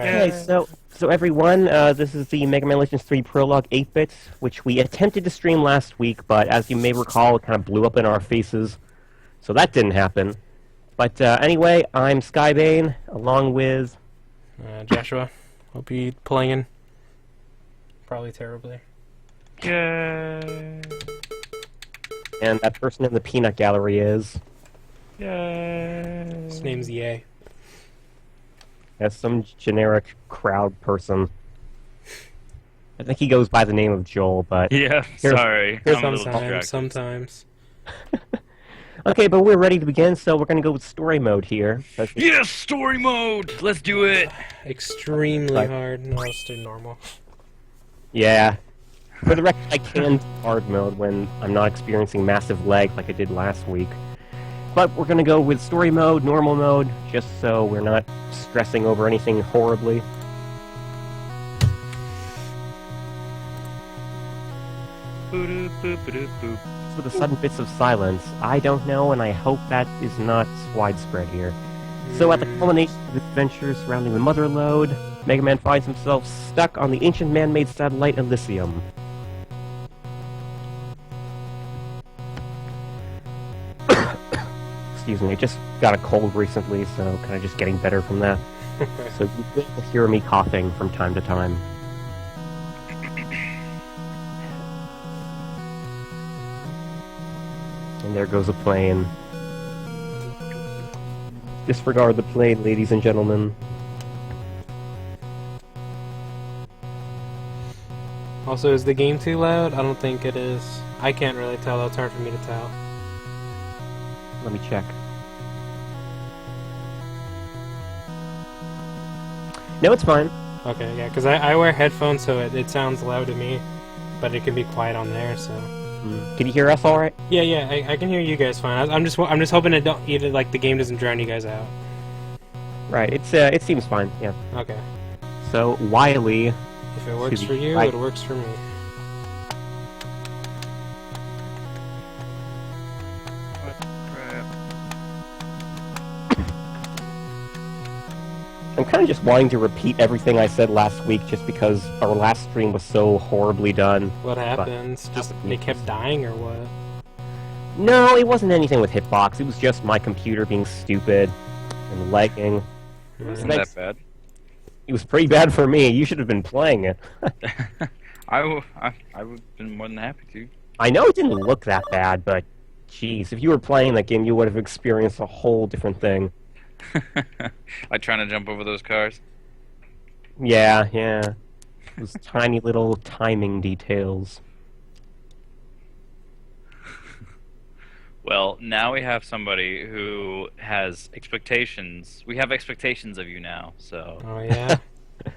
Okay, so everyone, this is the Mega Man Legends 3 Prologue 8-bits, which we attempted to stream last week, but as you may recall, it kind of blew up in our faces, so that didn't happen. But anyway, I'm Skybane, along with... Joshua. Hope you're playing. Probably terribly. Yay! And that person in the peanut gallery is... Yay! His name's Yay. That's some generic crowd person. I think he goes by the name of Joel, but... Yeah, sorry. I'm a little distracted. Sometimes. Okay, but we're ready to begin, so we're going to go with story mode here. Yes, story mode! Let's do it! Extremely hard. No, let's do normal. Yeah. For the record, I can do hard mode when I'm not experiencing massive lag like I did last week. But we're going to go with story mode, normal mode, just so we're not stressing over anything horribly. For the sudden bits of silence, I don't know, and I hope that is not widespread here. So at the culmination of adventures surrounding the Mother Lode, Mega Man finds himself stuck on the ancient man-made satellite Elysium. Excuse me, I just got a cold recently, so kind of just getting better from that. So you will hear me coughing from time to time. And there goes a plane. Disregard the plane, ladies and gentlemen. Also, is the game too loud? I don't think it is. I can't really tell. It's hard for me to tell. Let me check. No, it's fine. Okay, yeah, because I wear headphones, so it sounds loud to me, but it can be quiet on there, so... Can you hear us all right? Yeah, I can hear you guys fine. I'm just hoping it don't either, like, the game doesn't drown you guys out. Right, it seems fine, yeah. Okay. So, Wily... If it works for you, it works for me. I'm kind of just wanting to repeat everything I said last week just because our last stream was so horribly done. What happens? Just they kept dying or what? No, it wasn't anything with hitbox. It was just my computer being stupid and lagging. Wasn't that bad? It was pretty bad for me. You should have been playing it. I would have been more than happy to. I know it didn't look that bad, but jeez, if you were playing that game, you would have experienced a whole different thing. Like trying to jump over those cars? Yeah. Those tiny little timing details. Well, now we have somebody who has expectations. We have expectations of you now, so... Oh, yeah?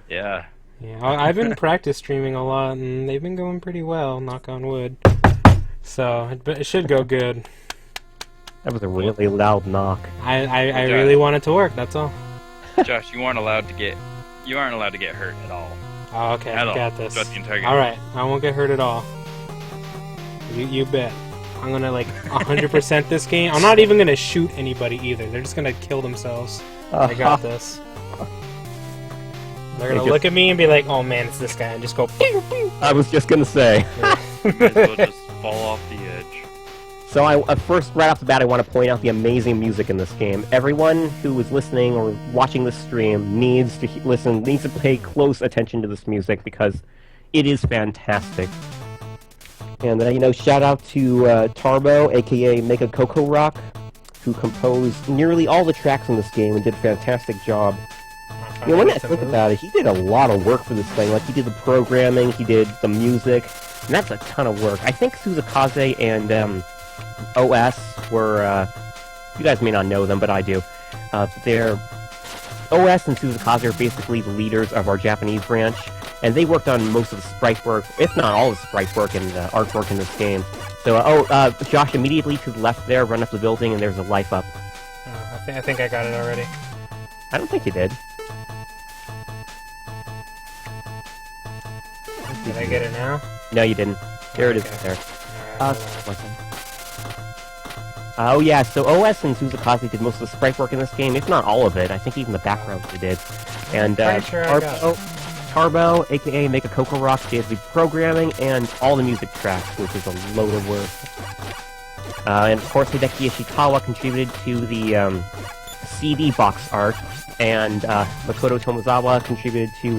Yeah. Yeah, I've been practice streaming a lot, and they've been going pretty well, knock on wood. So, it should go good. That was a really loud knock. I really want it to work, that's all. Josh, you aren't allowed to get hurt at all. Oh, okay, I got this. Throughout the entire game. Alright, I won't get hurt at all. You bet. I'm gonna, like, 100% this game. I'm not even gonna shoot anybody either. They're just gonna kill themselves. I got this. They're gonna look at me and be like, oh man, it's this guy, and just go pew, pew. I was just gonna say. You might as well just fall off the edge. So first, right off the bat, I want to point out the amazing music in this game. Everyone who is listening or watching this stream needs to needs to pay close attention to this music because it is fantastic. And, shout out to Tarbo, aka Mega Coco Rock, who composed nearly all the tracks in this game and did a fantastic job. When I think about it, he did a lot of work for this thing. Like, he did the programming, he did the music, and that's a ton of work. I think Suzakaze and OS were, you guys may not know them, but I do. They're, OS and Suzakaze are basically the leaders of our Japanese branch, and they worked on most of the sprite work, if not all the sprite work and artwork in this game. So, Josh, immediately to the left there, run up the building, and there's a life up. I think I got it already. I don't think you did. Did I get it now? No, you didn't. There it is there. Oh yeah, so OS and Suzakaze did most of the sprite work in this game, if not all of it. I think even the backgrounds they did. And Pretty sure I got Tarbo, aka Make a Coco Rock, did the programming and all the music tracks, which is a load of work. And of course, Hideki Ishikawa contributed to the CD box art, and Makoto Tomozawa contributed to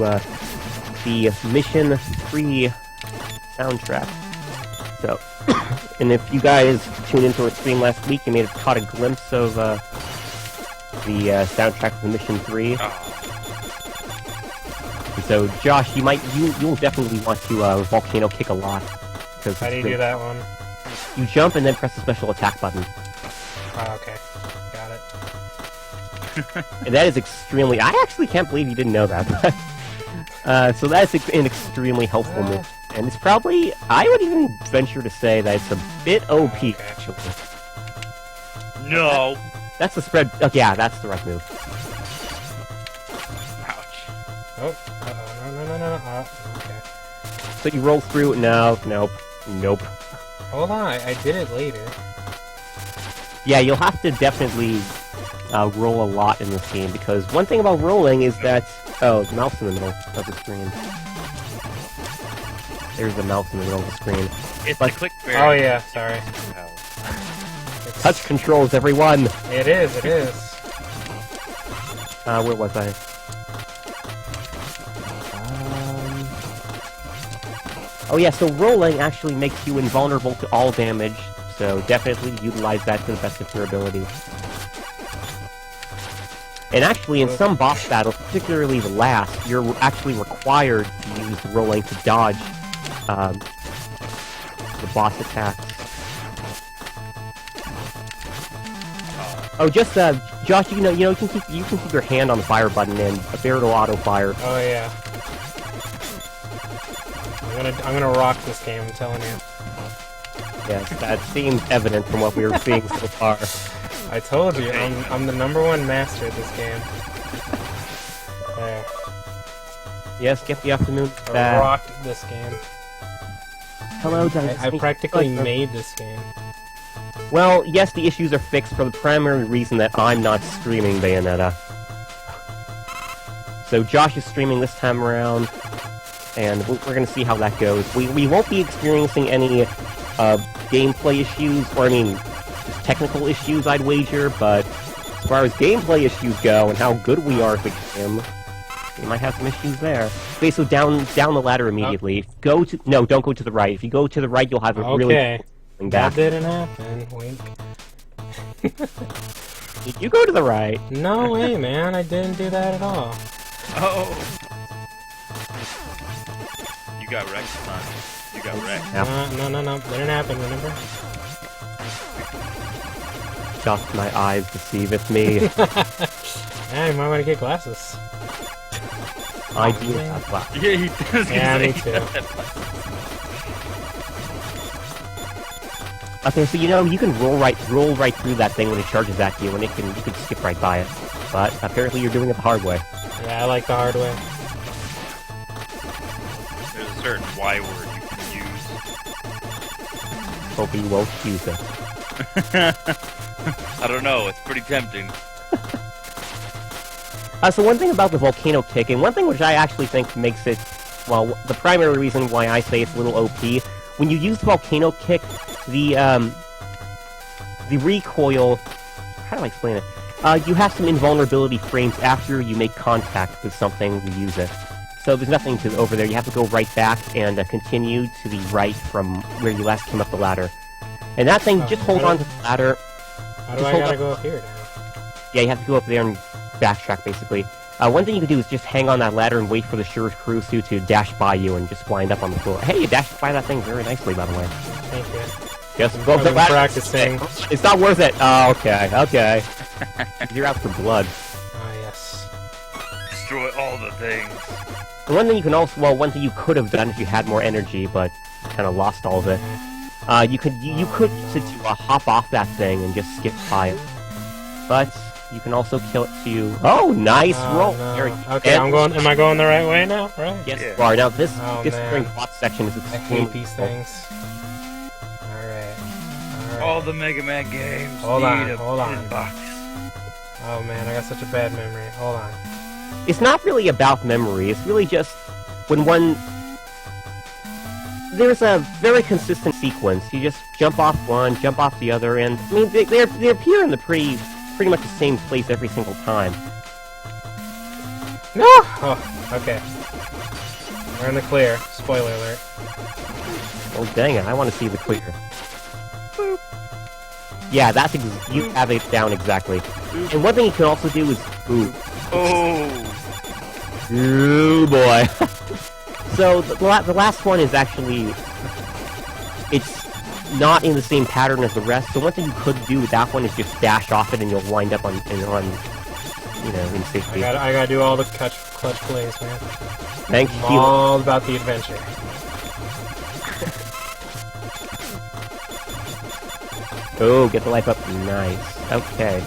the Mission 3 soundtrack. So, and if you guys tuned into our stream last week, you may have caught a glimpse of the soundtrack for Mission 3. So, Josh, you'll definitely want to volcano kick a lot. How do you do that one? You jump and then press the special attack button. Oh, okay. Got it. And that is extremely... I actually can't believe you didn't know that. So that's an extremely helpful move. And it's probably... I would even venture to say that it's a bit OP, okay. actually. No! That's the spread... Oh, yeah, that's the right move. Ouch. Oh, no. Okay. So you roll through... No, nope. Hold on, I did it later. Yeah, you'll have to definitely roll a lot in this game, because one thing about rolling is that... Oh, the mouse in the middle of the screen. There's the mouse in the middle of the screen. It's the click bear. Oh yeah, sorry. Touch controls, everyone! It is. Where was I? Oh yeah, so rolling actually makes you invulnerable to all damage, so definitely utilize that to the best of your ability. And actually, in some boss battles, particularly the last, you're actually required to use rolling to dodge the boss attacks. Oh, just Josh, you can keep your hand on the fire button and a bear will auto fire. Oh yeah. I'm gonna rock this game, I'm telling you. Yes, that seems evident from what we were seeing so far. I told you, I'm the #1 master at this game. There. Yes, get the afternoon I back. rocked this game. Hello, I practically made this game. Well, yes, the issues are fixed for the primary reason that I'm not streaming Bayonetta. So Josh is streaming this time around, and we're going to see how that goes. We won't be experiencing any gameplay issues, or I mean, just technical issues, I'd wager, but as far as gameplay issues go, and how good we are at the game, we might have some issues there. Okay, so down the ladder immediately. No, don't go to the right. If you go to the right, you'll have a really... Okay. That didn't happen. Wink. Did you go to the right? No way, man. I didn't do that at all. Oh! You got wrecked, son. You got wrecked. No. Didn't happen, remember? Just my eyes deceiveth me. Yeah, you might want to get glasses. I do have glasses. Yeah, he does. Yeah, me too. Okay, so you can roll right through that thing when it charges at you, and you can skip right by it. But apparently you're doing it the hard way. Yeah, I like the hard way. There's a certain Y word you can use. Hope you won't use it. I don't know, it's pretty tempting. So one thing about the volcano kick, and one thing which I actually think makes it, well, the primary reason why I say it's a little OP, when you use the volcano kick, the recoil, how do I explain it? You have some invulnerability frames after you make contact with something you use it. So there's nothing over there. You have to go right back and continue to the right from where you last came up the ladder. And that thing, just hold on to the ladder. How do I gotta go up here now? Yeah, you have to go up there and backtrack, basically. One thing you can do is just hang on that ladder and wait for the Shurifurusu to dash by you and just wind up on the floor. Hey, you dashed by that thing very nicely, by the way. Thank you. Just go up the ladder. Practicing. It's not worth it. Oh, okay. You're out for blood. Ah, yes. Destroy all the things. And one thing you can also, well, one thing you could have done if you had more energy, but kind of lost all of it. You could use it to hop off that thing and just skip by it. But you can also kill it to... Oh, nice roll! No. Very Okay, am I going the right way now? Right? Yes, Yeah. you are. Now, this man. spring plot section is I extremely hate these things. Alright. All the Mega Man games Hold need on, a hold on. pin box. Oh man, I got such a bad memory. Hold on. it's not really about memory. It's really just when one... There's a very consistent sequence. You just jump off one, jump off the other, and I mean they appear in the pretty much the same place every single time. No! Oh, okay. We're in the clear. Spoiler alert. Oh dang it! I want to see the clear. Boop. Yeah, that's you have it down exactly. And one thing you can also do is ooh. Oh. Ooh boy. So the last one is actually, it's not in the same pattern as the rest. So one thing you could do with that one is just dash off it, and you'll wind up on in safety. I gotta do all the clutch plays, man. Thank you. All about the adventure. Oh, get the life up. Nice. Okay.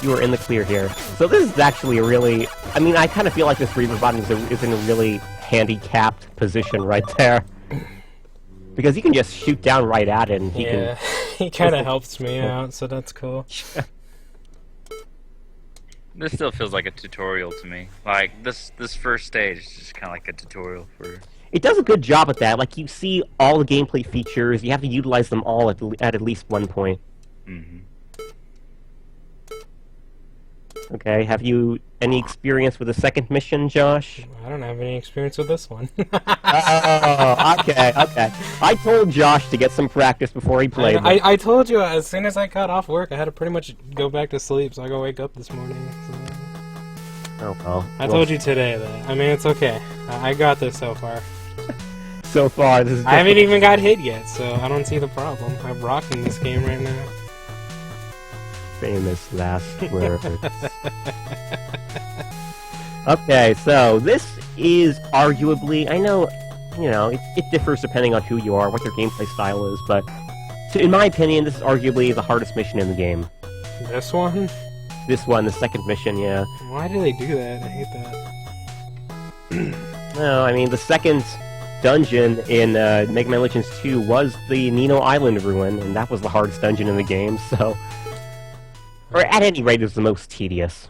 You are in the clear here. So this is actually a really... I mean, I kind of feel like this Reaver button is in a really handicapped position right there. Because you can just shoot down right at it, and he can... he kind of helps me out, so that's cool. This still feels like a tutorial to me. Like, this first stage is just kind of like a tutorial for... It does a good job at that. Like, you see all the gameplay features, you have to utilize them all at least one point. Mm-hmm. Okay, have you any experience with the second mission, Josh? I don't have any experience with this one. Oh, okay. I told Josh to get some practice before he played. I told you, as soon as I got off work, I had to pretty much go back to sleep, so I gotta wake up this morning. So. Oh, well. I told you today that. I mean, it's okay. I got this so far. So far, this is... I haven't even got hit yet, so I don't see the problem. I'm rocking this game right now. Famous last words. Okay, so this is arguably... I know, it differs depending on who you are, what your gameplay style is, but... in my opinion, this is arguably the hardest mission in the game. This one? This one, the second mission, yeah. Why do they do that? I hate that. No, I mean, the second dungeon in Mega Man Legends 2 was the Nino Island ruin, and that was the hardest dungeon in the game, so... Or at any rate, it was the most tedious.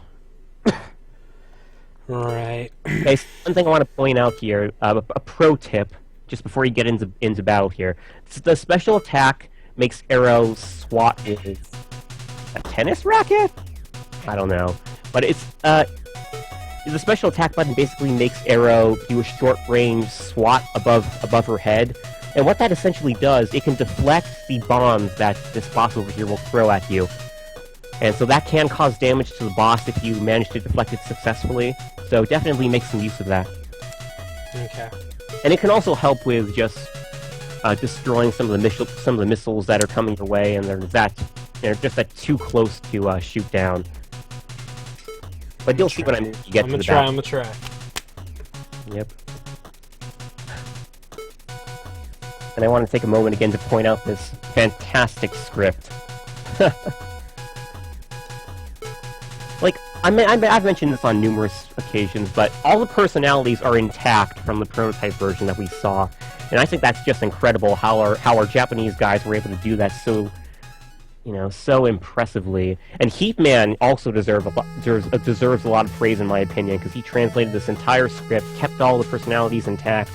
Right. Okay, so one thing I want to point out here, a pro tip, just before you get into battle here. The special attack makes Arrow swat his... a tennis racket? I don't know. But it's, the special attack button basically makes Arrow do a short-range swat above her head. And what that essentially does, it can deflect the bombs that this boss over here will throw at you. And so that can cause damage to the boss if you manage to deflect it successfully. So definitely make some use of that. Okay. And it can also help with just destroying some of the missiles that are coming your way, and they're just too close to shoot down. But you'll see what I mean when you get to the battle. I'm gonna try. Yep. And I want to take a moment again to point out this fantastic script. Like, I've mentioned this on numerous occasions, but all the personalities are intact from the prototype version that we saw, and I think that's just incredible how our Japanese guys were able to do that so impressively. And Heatman also deserves a lot of praise in my opinion, because he translated this entire script, kept all the personalities intact,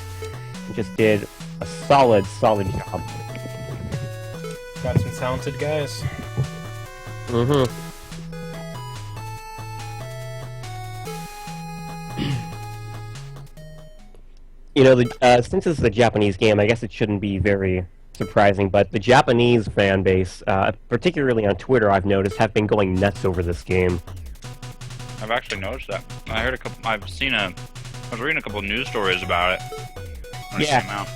and just did a solid job. Got some talented guys. Mm-hmm. Since this is a Japanese game, I guess it shouldn't be very surprising, but the Japanese fan base, particularly on Twitter, I've noticed, have been going nuts over this game. I've actually noticed that. I was reading a couple of news stories about it when it came out.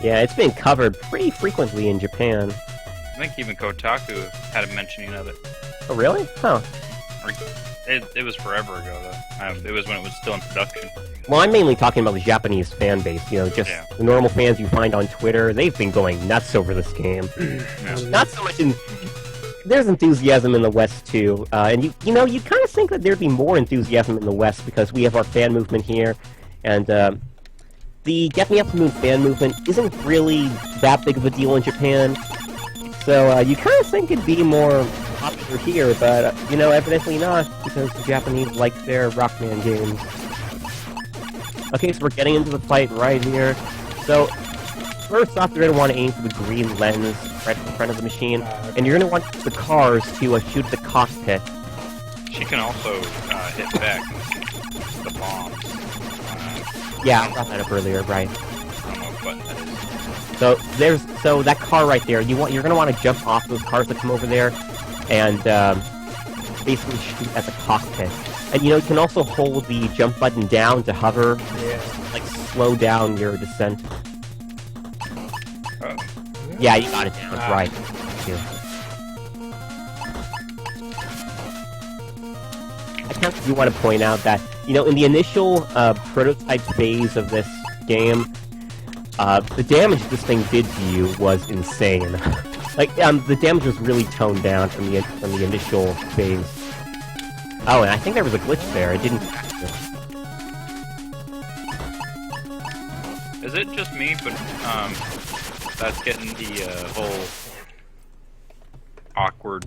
Yeah, it's been covered pretty frequently in Japan. I think even Kotaku had a mentioning of it. Oh, really? Huh. It was forever ago, though. It was when it was still in production. Well, I'm mainly talking about the Japanese fan base, the normal fans you find on Twitter. They've been going nuts over this game. Yeah. Not so much there's enthusiasm in the West, too. And you kind of think that there'd be more enthusiasm in the West because we have our fan movement here. And the Get Me Up to the Moon fan movement isn't really that big of a deal in Japan. So you kind of think it'd be more popular here, but, you know, evidently not, because the Japanese like their Rockman games. Okay, so we're getting into the fight right here. So, first off, you're going to want to aim for the green lens right in front of the machine, and you're going to want the cars to shoot at the cockpit. She can also hit back the bombs. Yeah, I brought that up earlier, right. I don't know what button that is. So that car right there, you're gonna want to jump off those cars that come over there, and basically shoot at the cockpit. And you know, you can also hold the jump button down to hover, like slow down your descent. Oh. Yeah, you got it down, right. Thank you. I do want to point out that, you know, in the initial prototype phase of this game, the damage this thing did to you was insane. Like, the damage was really toned down from the initial phase. Oh, and I think there was a glitch there. It didn't. Is it just me, but that's getting the whole awkward.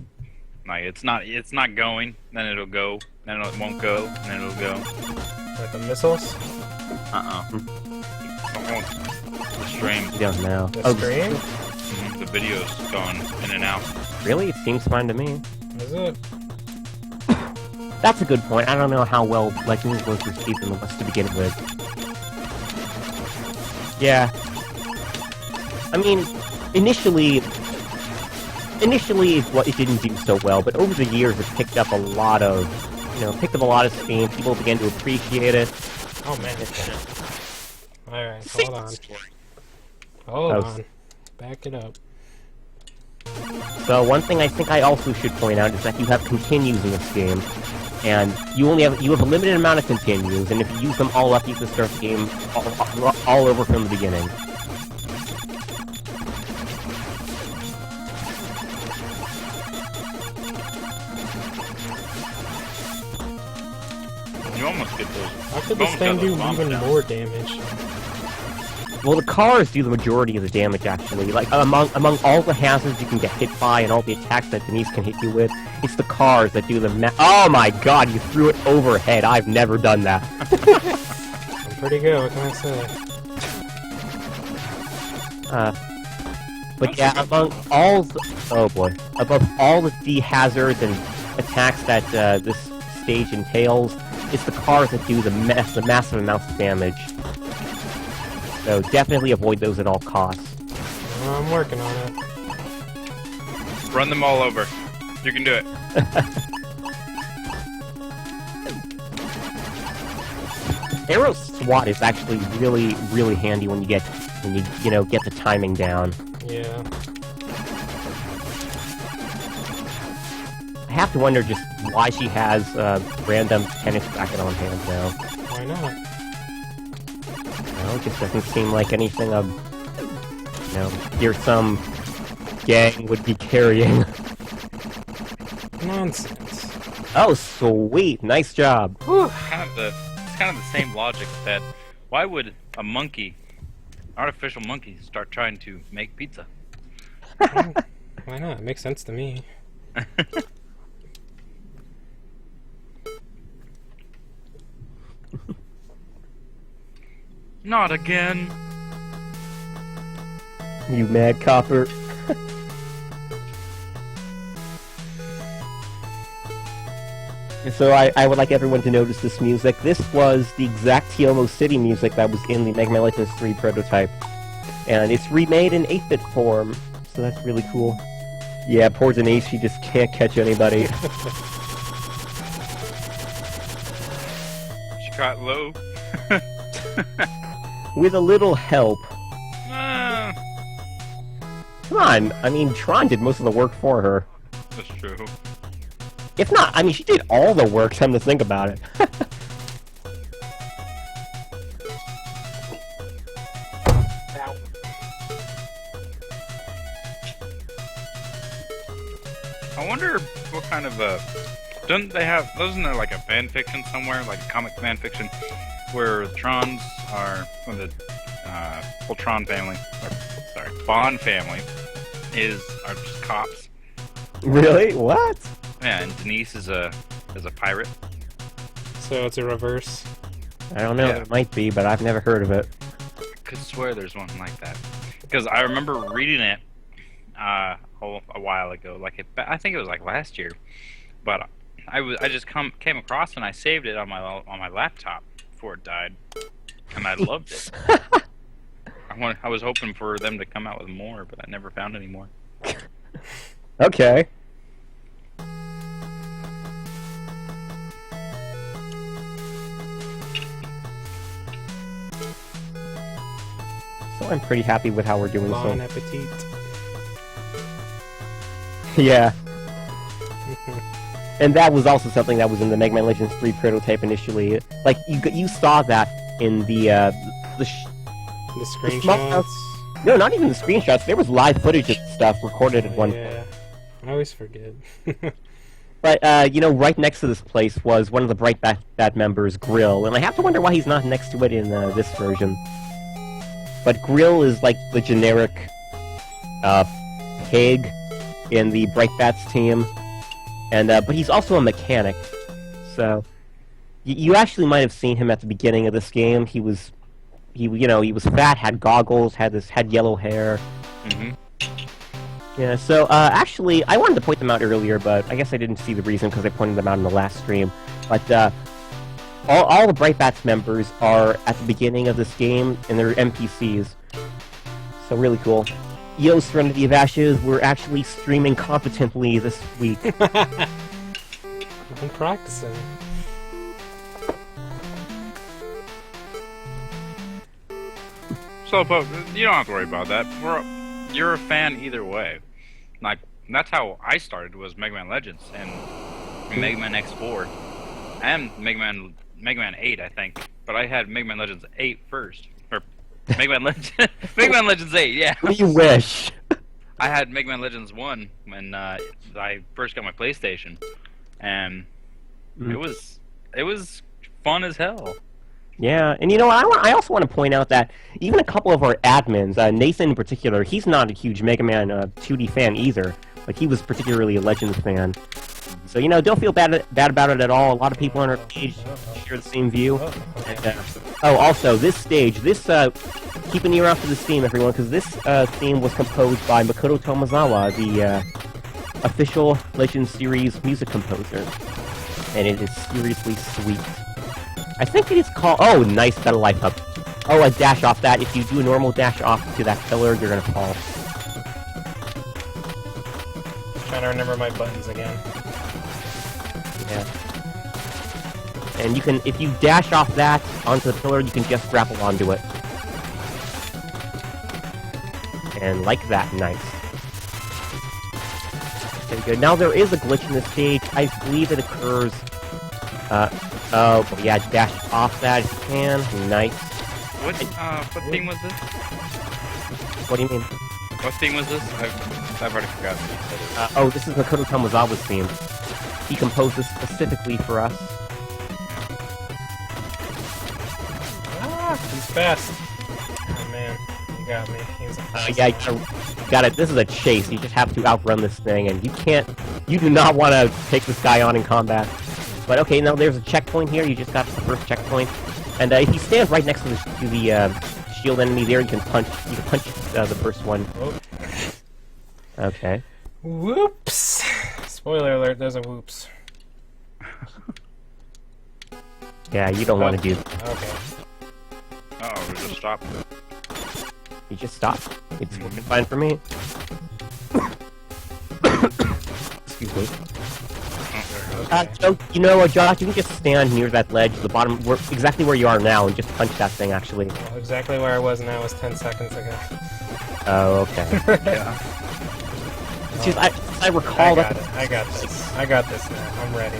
Like it's not going, then it'll go, then it won't go, and then it'll go. Like the missiles? The stream. You don't know. The stream? The video's going in and out. Really? It seems fine to me. Is it? That's a good point. I don't know how well Legends was received in the West to begin with. Yeah. I mean, initially it didn't do so well, but over the years it picked up a lot of steam. People began to appreciate it. Oh man. Alright, hold on. Hold on. Back it up. So one thing I think I also should point out is that you have continues in this game, and you have a limited amount of continues, and if you use them all up, you can start the game all over from the beginning. You almost get those. How could this thing do even more damage? Well, the cars do the majority of the damage, actually. Like, among all the hazards you can get hit by and all the attacks that Denise can hit you with, it's the cars that do the Oh my god, you threw it overhead. I've never done that. I'm pretty good, what can I say? But yeah, above all the hazards and attacks that this stage entails, it's the cars that do the massive amounts of damage. So definitely avoid those at all costs. I'm working on it. Run them all over. You can do it. Arrow SWAT is actually really, really handy when you get the timing down. Yeah. I have to wonder just why she has a random tennis racket on hand now. Why not? Well, it just doesn't seem like anything here some gang would be carrying. Nonsense. Oh, sweet. Nice job. It's kind of the same logic that why would a monkey, artificial monkey, start trying to make pizza? Why not? It makes sense to me. Not again. You mad copper. So I would like everyone to notice this music. This was the exact Tiomo City music that was in the Mega Man Legends 3 prototype. And it's remade in 8-bit form, so that's really cool. Yeah, poor Denise, she just can't catch anybody. She got low. With a little help. Ah, Come on, I mean, Tron did most of the work for her. that's true. If not, I mean, she did all the work, come to think about it. I wonder what kind of doesn't there like a fan fiction somewhere, like a comic fan fiction, where Trons are from the whole Tron family, Bond family are just cops, Really? What? Yeah, and Denise is a pirate. So it's a reverse. I don't know. Yeah. It might be, but I've never heard of it. I could swear there's one like that. Because I remember reading it a while ago. I think it was like last year. But I just came across it and I saved it on my laptop before it died, and I loved it. I was hoping for them to come out with more, but I never found any more. Okay. So I'm pretty happy with how we're doing Bon so. appetit. Yeah. And that was also something that was in the Mega Man Legends 3 prototype initially. Like, you saw that in the The screenshots. No, not even the screenshots. There was live footage of stuff recorded at one point. Yeah. I always forget. But, you know, right next to this place was one of the Bright Bat members, Grill, and I have to wonder why he's not next to it in this version. But Grill is like the generic pig in the Bright Bats team, and but he's also a mechanic. So you actually might have seen him at the beginning of this game. He was fat, had goggles, had yellow hair. Mm-hmm. Yeah, so, actually, I wanted to point them out earlier, but I guess I didn't see the reason because I pointed them out in the last stream. But, all the Bright Bats members are at the beginning of this game, and they're NPCs. So, really cool. Yo, Serenity of Ashes, we're actually streaming competently this week. I'm practicing. So, but you don't have to worry about that. You're a fan either way. Like, that's how I started, was Mega Man Legends and Mega Man X4 and Mega Man 8, I think. But I had Mega Man Legends 8 first, or Mega Man Legends 8. Yeah. You wish. I had Mega Man Legends 1 when I first got my PlayStation, and it was fun as hell. Yeah, and you know, I also want to point out that even a couple of our admins, Nathan in particular, he's not a huge Mega Man 2D fan either. Like, he was particularly a Legends fan. So, you know, don't feel bad about it at all. A lot of people on our page share the same view. And, also, this stage, keep an ear out for this theme, everyone, because this theme was composed by Makoto Tomozawa, the official Legends series music composer. And it is seriously sweet. I think it is called... Oh, nice, got a life up. Oh, a dash off that. If you do a normal dash off to that pillar, you're gonna fall. Trying to remember my buttons again. Yeah. And you can... If you dash off that onto the pillar, you can just grapple onto it. And like that, nice. Okay, good. Now, there is a glitch in this stage. I believe it occurs... Oh, yeah, dash off that if you can. Nice. What theme was this? What do you mean? What theme was this? I've already forgotten. This is Makoto Tomozawa's theme. He composed this specifically for us. Ah, he's fast. Oh man, you got me. He's a fast Yeah, you got it. This is a chase. You just have to outrun this thing, and you do not want to take this guy on in combat. But okay, now there's a checkpoint here. You just got to the first checkpoint, and if you stand right next to the shield enemy there, you can punch the first one. Oh. Okay. Whoops! Spoiler alert, there's a whoops. Yeah, you don't want to do that. Okay. Oh, we just stopped. You just stop. It's working fine for me. Excuse me. So, you know, Josh, you can just stand near that ledge, the bottom, exactly where you are now, and just punch that thing, actually. Well, exactly where I was now was 10 seconds ago. Oh, okay. Yeah. Just, I recall that... I got this. I got this now. I'm ready.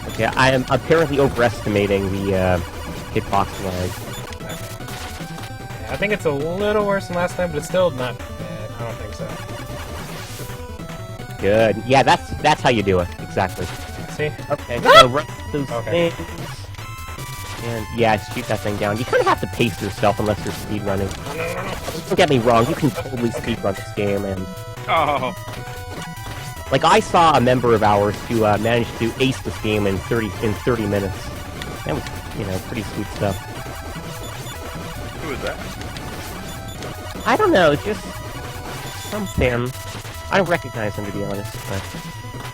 Okay, I am apparently overestimating the hitbox lag. Okay. Yeah, I think it's a little worse than last time, but it's still not bad. I don't think so. Good. Yeah, that's how you do it. Exactly. See? Okay, so run those Okay. things. And yeah, shoot that thing down. You kind of have to pace yourself unless you're speedrunning. No. Don't get me wrong, you can totally speedrun this game, and Oh. Like, I saw a member of ours who managed to ace this game in 30 minutes. That was, pretty sweet stuff. Who is that? I don't know, just some fan. I don't recognize him, to be honest.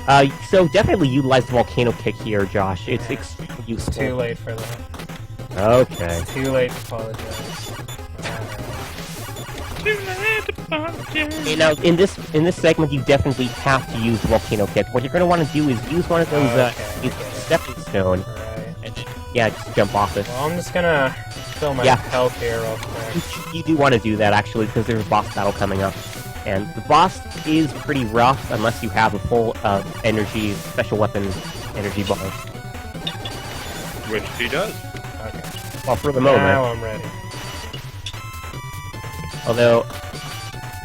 But, so definitely utilize the volcano kick here, Josh. It's extremely useful. Too late for that. Okay. It's too late to apologize. In this segment, you definitely have to use the volcano kick. What you're going to want to do is use one of those stepping stone, and just jump off it. Well, I'm just gonna fill my health here real quick. You do want to do that actually, because there's a boss battle coming up, and the boss is pretty rough unless you have a full energy special weapon energy bar. Which he does. Okay. Well, for the moment. Now I'm ready. Although,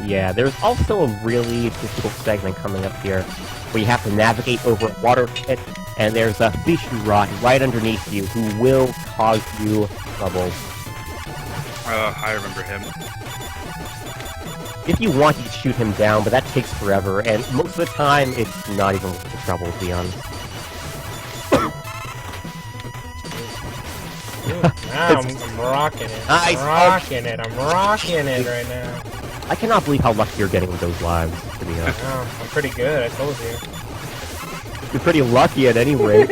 yeah, there's also a really difficult segment coming up here, where you have to navigate over a water pit, and there's a fish rot right underneath you who will cause you trouble. I remember him. If you want, you can shoot him down, but that takes forever, and most of the time, it's not even worth the trouble, to be honest. Now I'm rocking it. I'm rocking it right now. I cannot believe how lucky you're getting with those lives, to be honest. Oh, I'm pretty good, I told you. You're pretty lucky at any rate.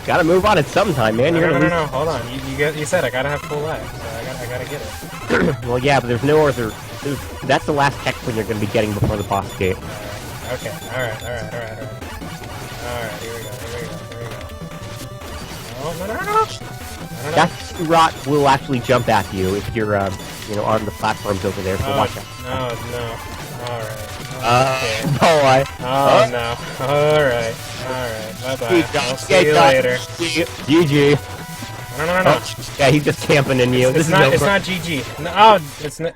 Gotta move on at some time, man. No, hold on. You said I gotta have full life, so I gotta get it. Well, yeah, but there's no other... That's the last checkpoint you're gonna be getting before the boss gate. Okay, alright. Alright, here we go. No. That rot will actually jump at you if you're, on the platforms over there, so watch out. No. Alright. Boy. Oh, no. Alright. Bye-bye. I'll see you later. GG. No. Yeah, he's just camping in you. It's not GG. No, it's not.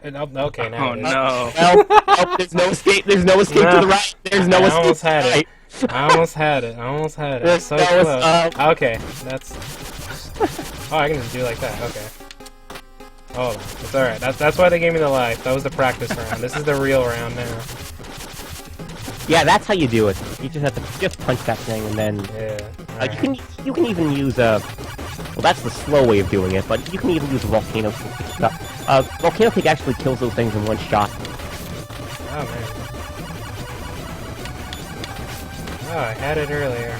Okay, now it is. No. Well, there's no escape. There's no escape to the right. There's no escape to the right. I almost had it. It's so close. Okay, that's... Oh, I can just do like that. Okay. Hold on. It's alright. That's why they gave me the life. That was the practice round. This is the real round now. Yeah, that's how you do it. You just have to punch that thing, and then... Yeah. You can even use a... Well, that's the slow way of doing it, but you can even use a volcano kick. Volcano kick actually kills those things in one shot. Oh, man. Oh, I had it earlier.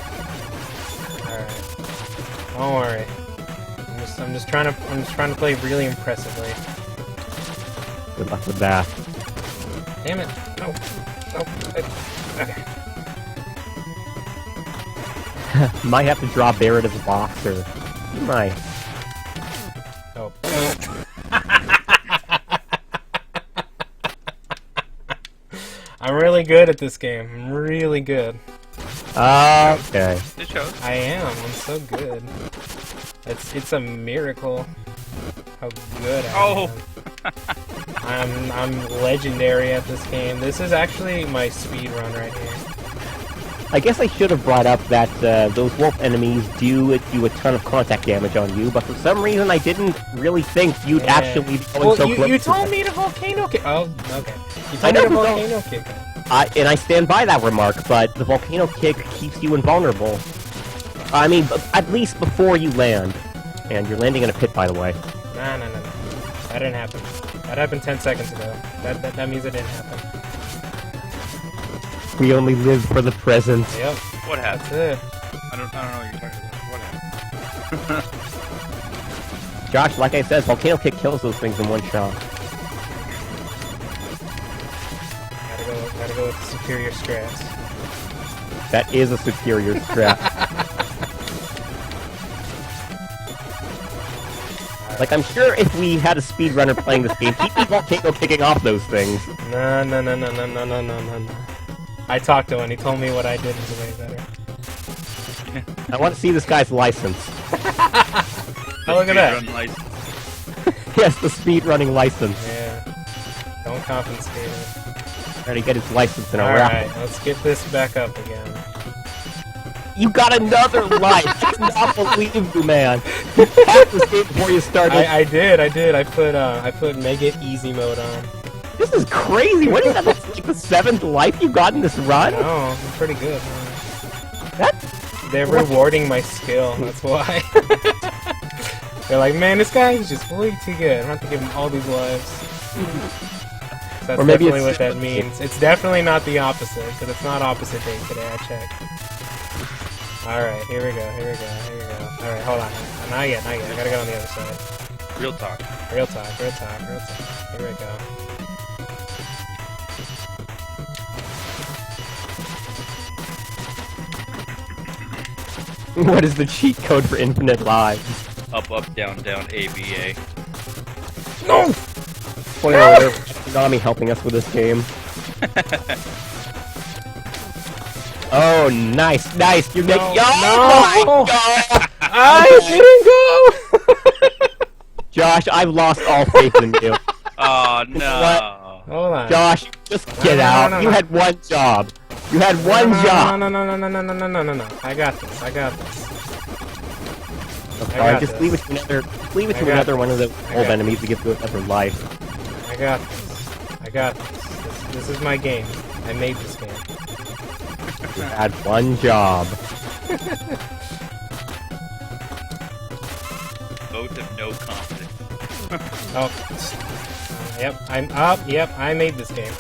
Alright. Don't worry. I'm just trying to play really impressively. Good luck with that. Damn it. No. Okay. Might have to draw Barrett as a box, or you might. Oh. I'm really good at this game. I'm really good. Okay. It shows. I am. I'm so good. It's a miracle how good I am. I'm legendary at this game. This is actually my speed run right here. I guess I should have brought up that those wolf enemies do a ton of contact damage on you, but for some reason I didn't really think you'd actually be going so close. You told me to volcano kick. Oh, okay. You told me to volcano kick. And I stand by that remark, but the volcano kick keeps you invulnerable. I mean, at least before you land. And you're landing in a pit, by the way. No. That didn't happen. That happened 10 seconds ago. That means it didn't happen. We only live for the present. Yep. What happened? That's it. I don't know what you're talking about. What happened? Josh, like I said, volcano kick kills those things in one shot. Gotta go with the superior strats. That is a superior strat. Like, I'm sure if we had a speedrunner playing this game, he'd be volcano kicking off those things. No. I talked to him, he told me what I did was way better. I want to see this guy's license. Oh, look at that. Yes, the speedrunning license. Yeah. Don't confiscate it. Trying to get his license in a Alright, let's get this back up again. You got another life! I cannot believe you, man! You passed this game before you started. I did. I put Make It Easy mode on. This is crazy! What is that? That's like the 7th life you've got in this run? Oh, I'm pretty good. They're What? rewarding my skill, that's why. They're like, man, this guy is just way too good. I'm gonna have to give him all these lives. That's Or maybe definitely it's- what that means. It's definitely not the opposite, because it's not opposite day today, I checked. Alright, here we go. Alright, hold on. Not yet. I gotta go on the other side. Real talk. Real talk. Here we go. What is the cheat code for infinite lives? Up, up, down, down, ABA. No! Spoiler alert, Konami helping us with this game. Oh, nice. You're making. Oh no. my god! I didn't go! Josh, I've lost all faith in you. Oh no. Hold on. Josh, just get out. no. You had one job. You had one job. No. I got this. Okay, I got just this. leave it to another one of the old got enemies to give you another life. I got this. This is my game. I made this game. You had one job. Vote of no confidence. Oh. Yep, I'm up. Yep, I made this game.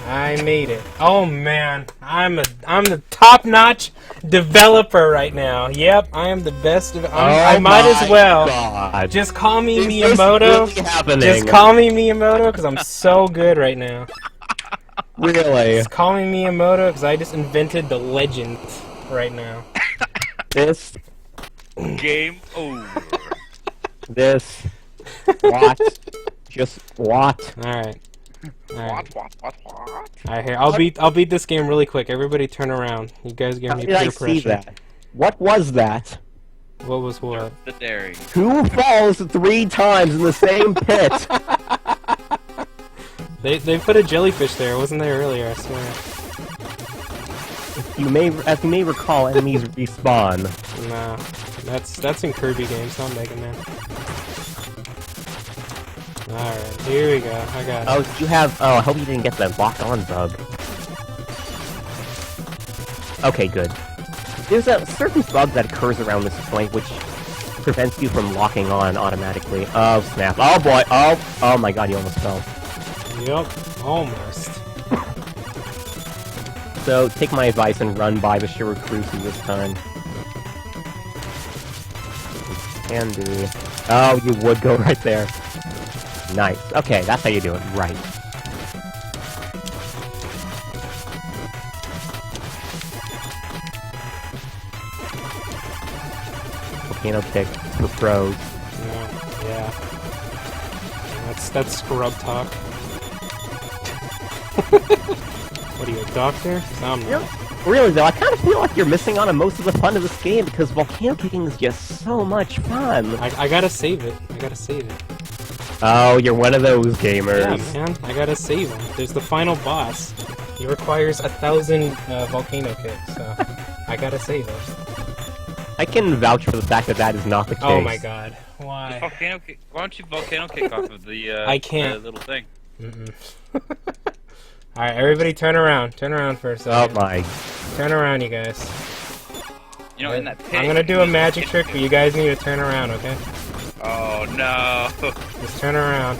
I made it. Oh man, I'm the top-notch developer right now. Yep, I am the best. I might as well. God. Just call me Is this Miyamoto. really happening? Just call me Miyamoto because I'm so good right now. Really? Just call me Miyamoto because I just invented the legend right now. This. Game over. This. What? Just what? All right. What? Alright, here. I'll beat this game really quick. Everybody turn around. You guys give How me did I peer see pressure. that? What was that? What was what? The daring. Who falls 3 times in the same pit? They put a jellyfish there. It wasn't there earlier, I swear. As you may recall, enemies respawn. Nah. That's in Kirby games, not Mega Man. Alright, here we go. I got it. Oh, you have. Oh, I hope you didn't get that lock-on bug. Okay, good. There's a certain bug that occurs around this point which prevents you from locking on automatically. Oh, snap. Oh, boy. Oh my god, you almost fell. Yep, almost. So, take my advice and run by the Shirokrusu this time. Can do. Oh, you would go right there. Nice. Okay, that's how you do it. Right. Volcano kick for pros. Yeah. That's scrub talk. What are you, a doctor? I'm not. Really though, I kind of feel like you're missing out on most of the fun of this game because volcano kicking is just so much fun. I gotta save it. Oh, you're one of those gamers. Yeah, man. I gotta save him. There's the final boss. He requires 1,000 volcano kicks, so I gotta save him. I can vouch for the fact that that is not the case. Oh my god. Why? Volcano kick. Why don't you volcano kick off of the I can't. the little thing? Alright, everybody turn around. Turn around for a Oh second. my. Turn around, you guys. You know, in that pit. I'm gonna do a magic trick, but you guys need to turn around, okay? Oh no. Just turn around.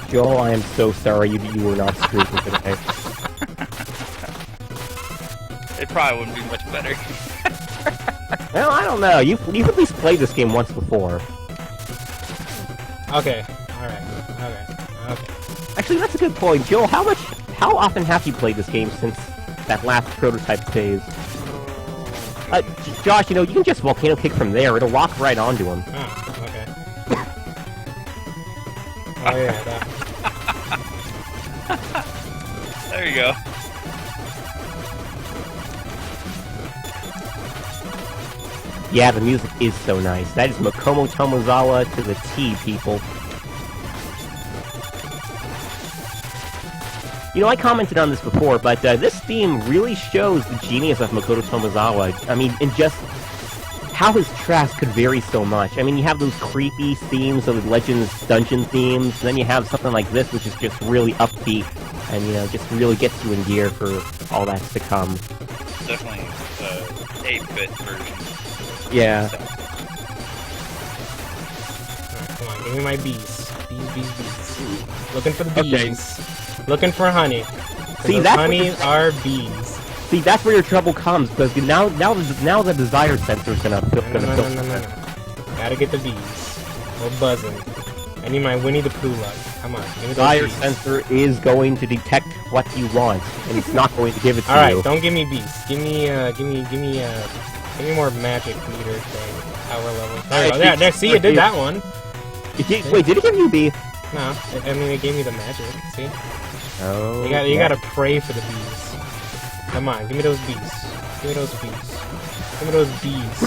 Joel, I am so sorry you were not streaking today. It probably wouldn't be much better. Well, I don't know. You've at least played this game once before. Okay. Alright. Okay. Actually, that's a good point. Joel, how often have you played this game since that last prototype phase? Josh, you know, you can just volcano kick from there. It'll lock right onto him. Oh, okay. Oh yeah, that. There you go. Yeah, the music is so nice. That is Makomo Tomozawa to the T, people. You know, I commented on this before, but this theme really shows the genius of Makoto Tomozawa. I mean, in just how his tracks could vary so much. I mean, you have those creepy themes of Legends dungeon themes, and then you have something like this, which is just really upbeat, and, you know, just really gets you in gear for all that's to come. Definitely 8-bit version. Yeah. So, Alright, come on, give me my bees. Bees. Looking for the bees. Looking for honey. See, those that's honeys are bees. See, that's where your trouble comes, because now the desire sensor is gonna No. filter. Gotta get the bees. We're buzzing. I need my Winnie the Pooh luck. Come on, give me those Desire bees. sensor is going to detect what you want, and it's not going to give it to you. Alright, don't give me bees. Give me more magic meter thing. Power level. There you go. There, see, it did that one. Wait, did it give you B? No, I mean, it gave me the magic. See? Oh. You gotta pray for the bees. Come on, give me those bees. Give me those bees. Give me those bees.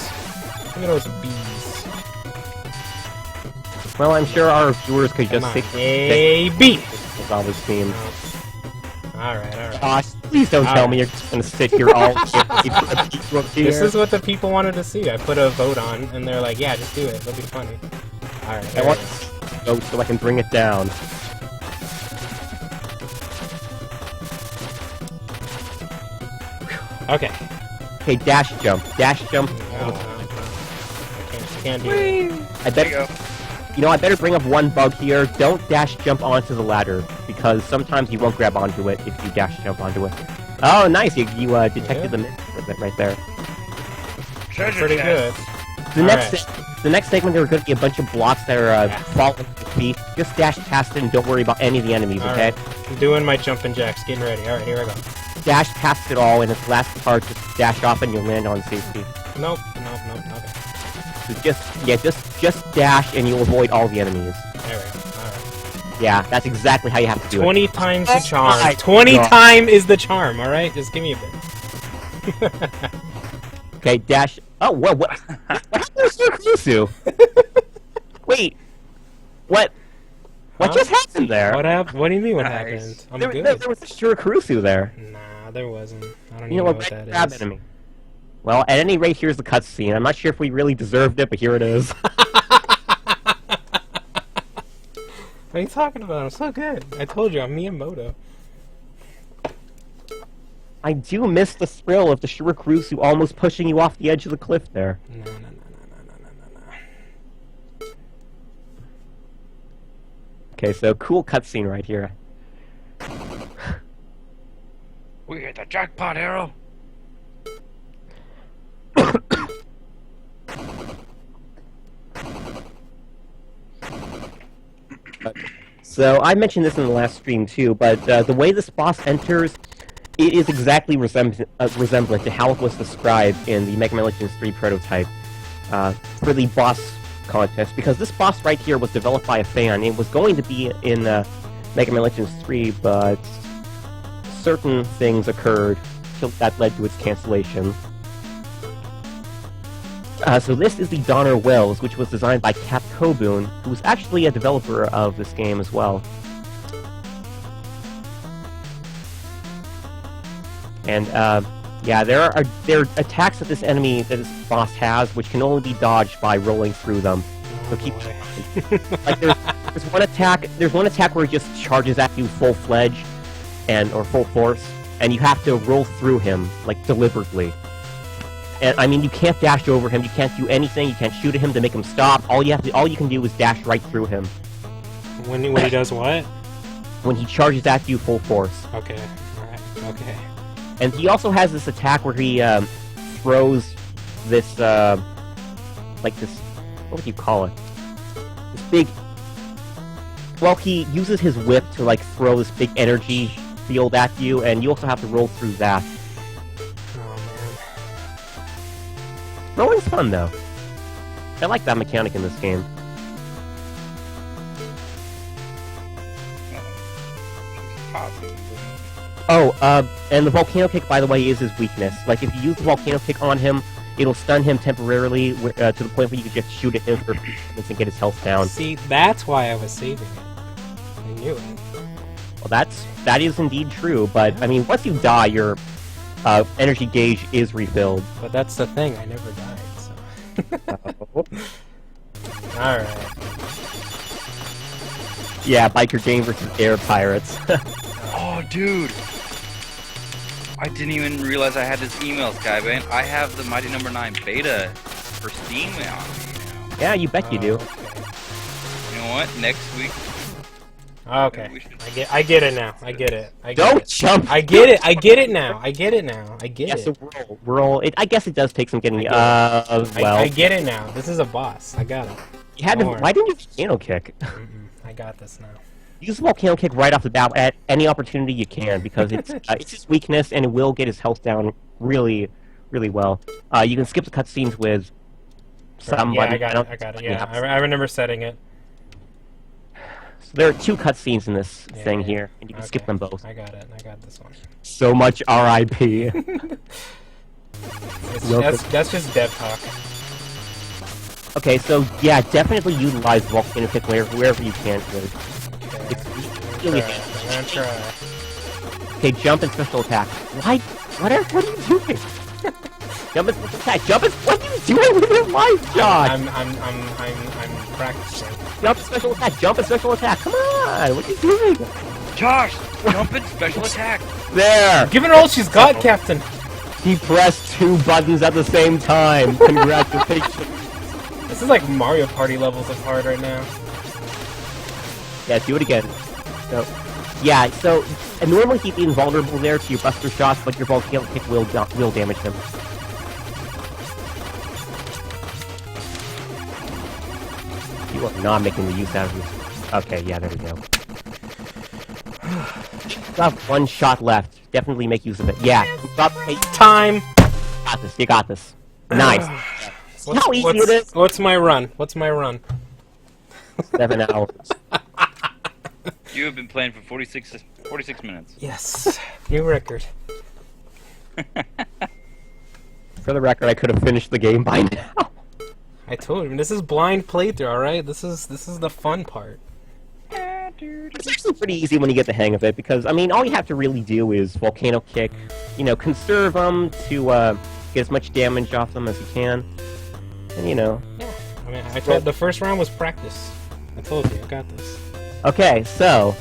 Give me those bees. Well, I'm sure our viewers could Come just on. take A bee! all this theme. Alright. Gosh, please don't tell me you're just gonna sit here all This is what the people wanted to see. I put a vote on, and they're like, yeah, just do it. It'll be funny. Alright, I want to go so I can bring it down. Okay. Okay, dash jump. Dash jump. No. I can't do it. I better, I better bring up one bug here. Don't dash jump onto the ladder, because sometimes you won't grab onto it if you dash jump onto it. Oh, nice! You detected the miss with it right there. Pretty good. The next segment, there are going to be a bunch of blocks that are falling to the feet. Just dash past it and don't worry about any of the enemies, okay? Right. I'm doing my jumping jacks, getting ready. Alright, here I go. Dash past it all, and its last part, just dash off and you'll land on safety. Nope, okay. So just dash and you'll avoid all the enemies. There we go, alright. Yeah, that's exactly how you have to do 20 it. times the charm. my 20 God. time is the charm, alright? Just give me a bit. Okay, dash. Oh, what happened to Sukusu? Wait, what Huh? just happened there? What happened? What do you mean what Nice. happened? I'm there, good. there was a Shirakurusu there. Nah, there wasn't. I don't You even know know what? what that Grab is. enemy. Well, at any rate, here's the cutscene. I'm not sure if we really deserved it, but here it is. What are you talking about? I'm so good. I told you, I'm Miyamoto. I do miss the thrill of the Shirakurusu almost pushing you off the edge of the cliff there. No. Okay, so cool cutscene right here. we hit the jackpot, Arrow. So I mentioned this in the last stream too, but the way this boss enters, it is exactly resemblant to how it was described in the Mega Man Legends 3 prototype for the boss contest, because this boss right here was developed by a fan. It was going to be in Mega Man Legends 3, but certain things occurred that led to its cancellation. So this is the Donner Wells, which was designed by Cap Kobun, who was actually a developer of this game as well. And yeah, there are attacks that this boss has, which can only be dodged by rolling through them. So keep like there's one attack where he just charges at you full-fledged or full force, and you have to roll through him like deliberately. And I mean, you can't dash over him. You can't do anything. You can't shoot at him to make him stop. All you can do is dash right through him. When he does what? When he charges at you full force. Okay. Alright. Okay. And he also has this attack where he throws this like this. What would you call it? This big. Well, he uses his whip to like throw this big energy field at you, and you also have to roll through that. Rolling's fun, though. I like that mechanic in this game. Oh, and the volcano kick, by the way, is his weakness. Like, if you use the volcano kick on him, it'll stun him temporarily to the point where you can just shoot at him for and get his health down. See, that's why I was saving it. I knew it. Well, that is indeed true, but, I mean, once you die, your energy gauge is refilled. But that's the thing, I never died, so... Alright. Yeah, Biker Jane versus Air Pirates. Oh, dude! I didn't even realize I had this email, Skyban. I have the Mighty Number 9 beta for Steam on me now. Yeah, you bet you do. Okay. You know what? Next week. Okay. I get it now. I get it. Don't jump! I get it. I get it now. I get it now. I get Yeah, it. so roll. I guess it does take some getting. Well, I get it now. This is a boss. I got it. you had to. Why didn't you volcano kick? I got this now. Use the volcano kick right off the bat at any opportunity you can because it's his weakness and it will get his health down really, really well. You can skip the cutscenes with some. Yeah, I got it. Yeah, I remember setting it. So there are 2 cutscenes in this thing here, and you can skip them both. I got it. I got this one. So much R.I.P. That's just dev talk. Okay, so yeah, definitely utilize volcano kick wherever you can. It's really I'm gonna try. Okay, jump and special attack. Why? What are you doing? Jump and special attack. Jump and what are you doing with your life, Josh? I'm practicing. Jump and special attack. Jump and special attack. Come on, what are you doing? Josh! Jump and special attack! There. Give her all she's got, Captain. He pressed 2 buttons at the same time. Congratulations. This is like Mario Party levels of hard right now. Yeah, do it again. So, yeah, so normally he'd be invulnerable there to your buster shots, but your volcano kick will damage him. You are not making the use out of this. Okay, yeah, there we go. You have 1 shot left. Definitely make use of it. Yeah. Time. You got this. Nice. How easy it is. What's my run? What's my run? 7 hours. You have been playing for 46 minutes. Yes. New record. For the record, I could have finished the game by now. I told you, this is blind playthrough, alright? This is the fun part. It's actually pretty easy when you get the hang of it, because, I mean, all you have to really do is volcano kick, you know, conserve them to get as much damage off them as you can, and, you know. Yeah, I mean, I told the first round was practice. I told you, I got this. Okay, so,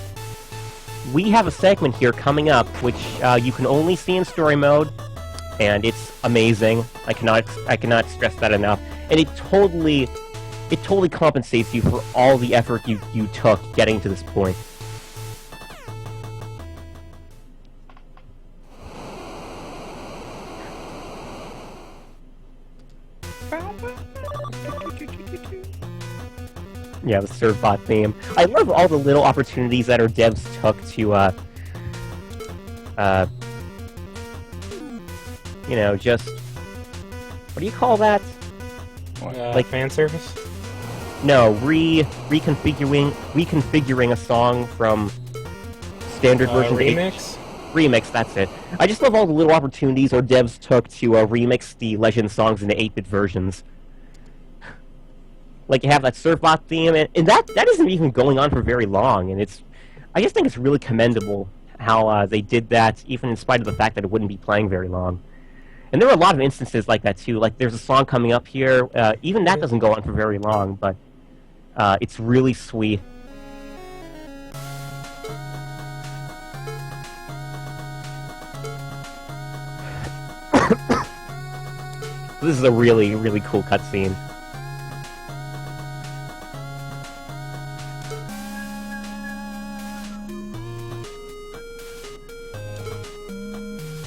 we have a segment here coming up, which you can only see in story mode, and it's amazing. I cannot stress that enough. And it totally compensates you for all the effort you took getting to this point. Yeah, the Servbot theme. I love all the little opportunities that our devs took to, you know, just... What do you call that? Like fan service? No, reconfiguring a song from standard version remix? Remix, that's it. I just love all the little opportunities our devs took to remix the Legend songs into 8-bit versions. Like, you have that Surfbot theme, and that isn't even going on for very long, and I just think it's really commendable how they did that, even in spite of the fact that it wouldn't be playing very long. And there are a lot of instances like that, too. Like, there's a song coming up here, even that doesn't go on for very long, but it's really sweet. This is a really, really cool cutscene.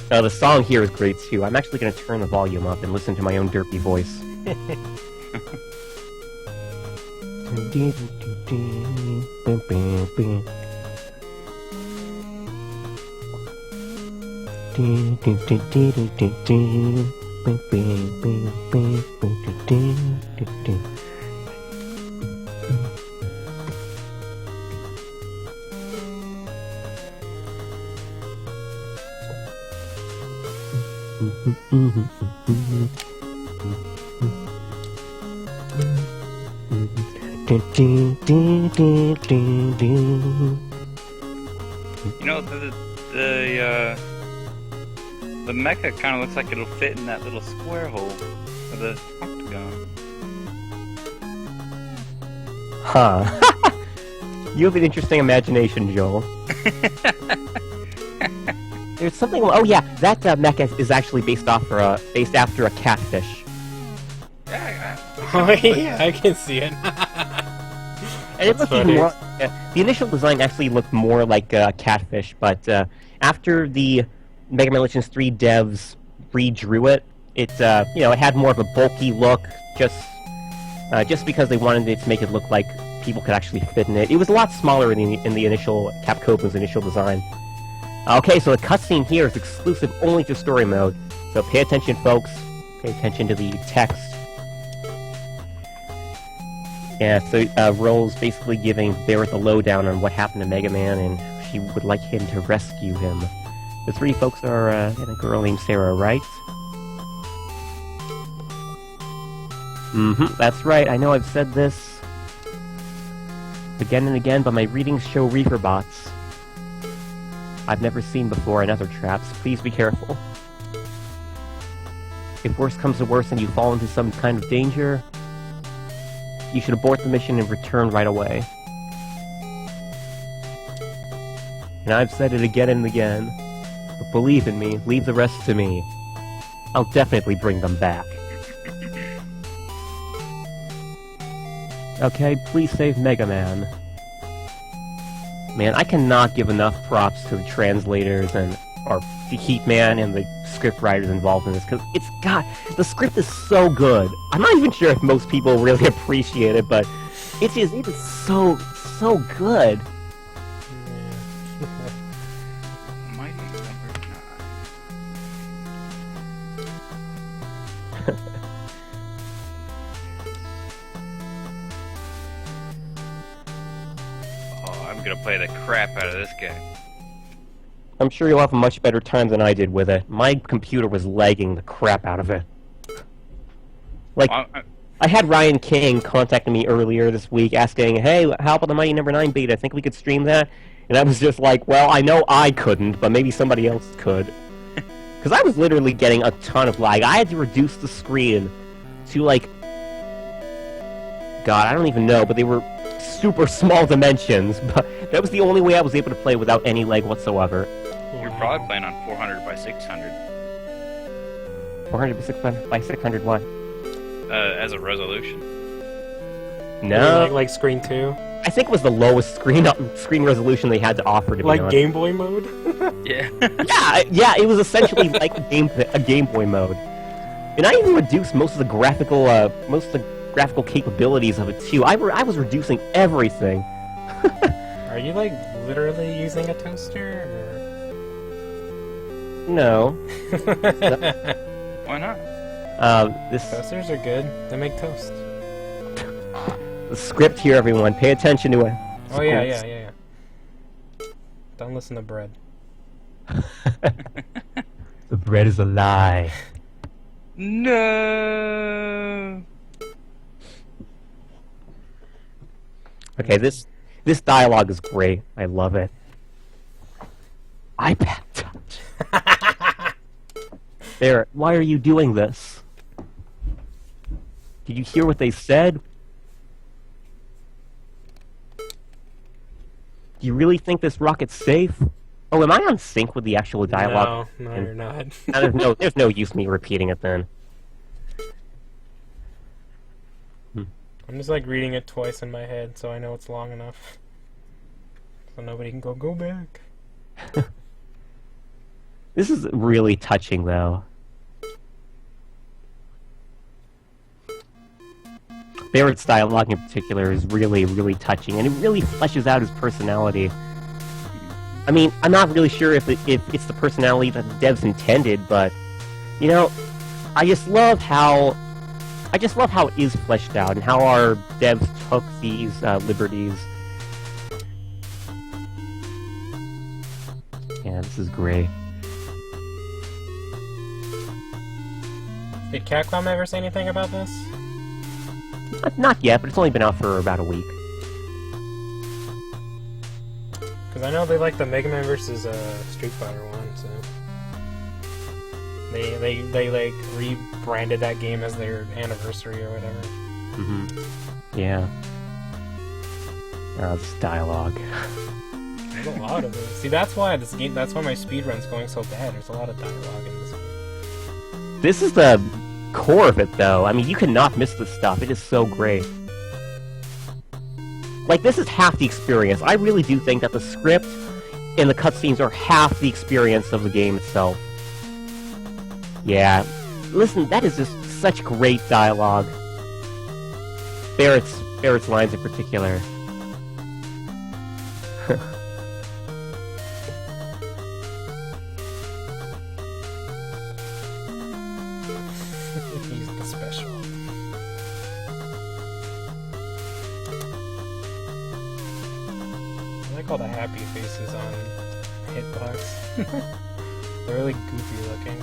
The song here is great, too. I'm actually going to turn the volume up and listen to my own derpy voice. You know, the mecha kind of looks like it'll fit in that little square hole. of the octagon. Huh. You have an interesting imagination, Joel. There's something. Oh yeah, that mecha is actually based after a catfish. Oh yeah, I can see it. And it looked even more. The initial design actually looked more like a catfish, but after the Mega Man Legends 3 devs redrew it, it it had more of a bulky look, just because they wanted it to make it look like people could actually fit in it. It was a lot smaller in the initial Capcoma's initial design. Okay, so the cutscene here is exclusive only to story mode, so pay attention, folks. Pay attention to the text. Yeah, so Roll's basically giving Barrett the lowdown on what happened to Mega Man, and she would like him to rescue him. The three folks are and a girl named Sarah, right? Mm-hmm, that's right. I know I've said this again and again, but my readings show reaper bots I've never seen before and other traps. Please be careful. If worse comes to worse and you fall into some kind of danger, you should abort the mission and return right away. And I've said it again and again, but believe in me, leave the rest to me. I'll definitely bring them back. Okay, please save Mega Man. Man, I cannot give enough props to the translators or the Heatman and the script writers involved in this, because the script is so good. I'm not even sure if most people really appreciate it, but it is so good. Mighty number 9. Oh, I'm gonna play the crap out of this game. I'm sure you'll have a much better time than I did with it. My computer was lagging the crap out of it. Like, I had Ryan King contacting me earlier this week asking, hey, how about the Mighty Number 9 beta? Think we could stream that? And I was just like, well, I know I couldn't, but maybe somebody else could. Because I was literally getting a ton of lag. I had to reduce the screen to, like... God, I don't even know, but they were super small dimensions. But that was the only way I was able to play without any lag whatsoever. You're probably playing on 400 by 600. 400 by 600 what? As a resolution. No. Like Screen 2? I think it was the lowest screen resolution they had to offer, to be honest. Like Game Boy mode? Yeah. yeah, it was essentially like a Game Boy mode. And I even reduced most of the graphical capabilities of it too. I was reducing everything. Are you like literally using a toaster? Or... No. Why not? Toasters are good. They make toast. The script here, everyone. Pay attention to it. Oh yeah. Don't listen to bread. The bread is a lie. No. Okay, this dialogue is great. I love it. iPad Touch. There, why are you doing this? Did you hear what they said? Do you really think this rocket's safe? Oh, am I on sync with the actual dialogue? No, you're not. There's no use me repeating it then. I'm just like reading it twice in my head so I know it's long enough. So nobody can go back. This is really touching, though. Barrett's dialogue in particular is really, really touching, and it really fleshes out his personality. I mean, I'm not really sure if it's the personality that the devs intended, but, you know, I just love how it is fleshed out, and how our devs took these liberties. Yeah, this is great. Did Capcom ever say anything about this? Not yet, but it's only been out for about a week. Because I know they like the Mega Man vs. Street Fighter one, so... They like rebranded that game as their anniversary or whatever. Yeah. Oh, this dialogue. There's a lot of it. See, that's why my speedrun's going so bad. There's a lot of dialogue in this game. This is the core of it, though. I mean, you cannot miss this stuff. It is so great. Like, this is half the experience. I really do think that the script and the cutscenes are half the experience of the game itself. Yeah. Listen, that is just such great dialogue. Barrett's lines in particular. He's the special. I like all the happy faces on Hitbox. They're really goofy looking.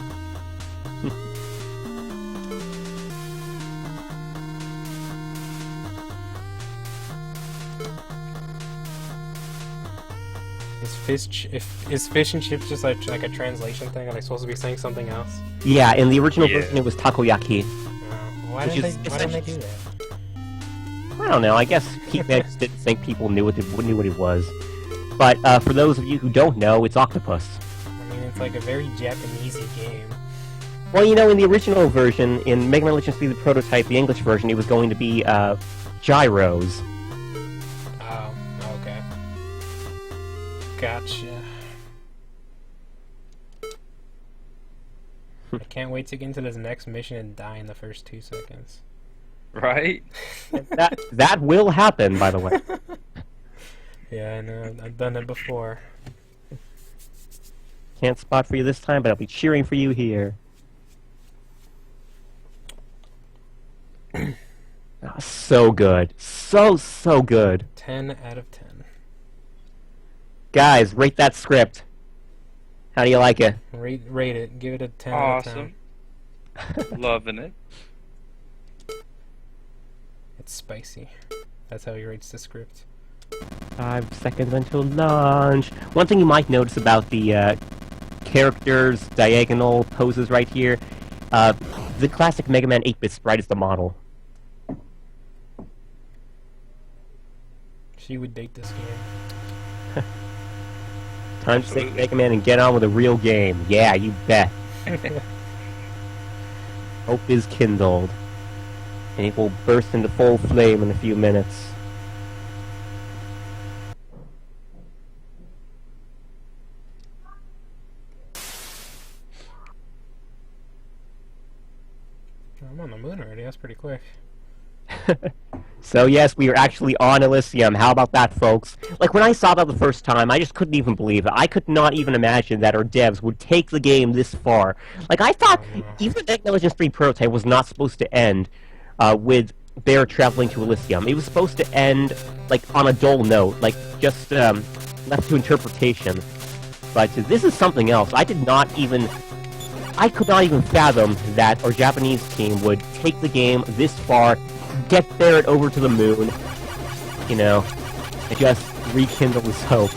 Is fish and chips just like a translation thing? Are they supposed to be saying something else? Yeah, in the original version it was takoyaki. Why didn't they do that? I don't know, I guess people just didn't think people knew what it was. But for those of you who don't know, it's octopus. I mean, it's like a very Japanesey game. Well, you know, in the original version, in Mega Man Legends 3 the Prototype, the English version, it was going to be gyros. Oh, okay. Gotcha. I can't wait to get into this next mission and die in the first 2 seconds. Right? that will happen, by the way. Yeah, I know. I've done it before. Can't spot for you this time, but I'll be cheering for you here. Oh, so good. So good. 10 out of 10. Guys, rate that script. How do you like it? Rate it. Give it a 10 out of 10. Awesome. Loving it. It's spicy. That's how he rates the script. 5 seconds until launch. One thing you might notice about the characters' diagonal poses right here, the classic Mega Man 8-bit sprite is the model. She would date this game. Time to take Mega Man and get on with a real game. Yeah, you bet. Hope is kindled. And it will burst into full flame in a few minutes. I'm on the moon already. That's pretty quick. So yes, we are actually on Elysium. How about that, folks? Like, when I saw that the first time, I just couldn't even believe it. I could not even imagine that our devs would take the game this far. Like, I thought even the Mega Man Legends 3 Prototype was not supposed to end with Bear traveling to Elysium. It was supposed to end, like, on a dull note, like, just left to interpretation. But this is something else. I could not even fathom that our Japanese team would take the game this far, get Barrett over to the moon, you know, and just rekindle his hope.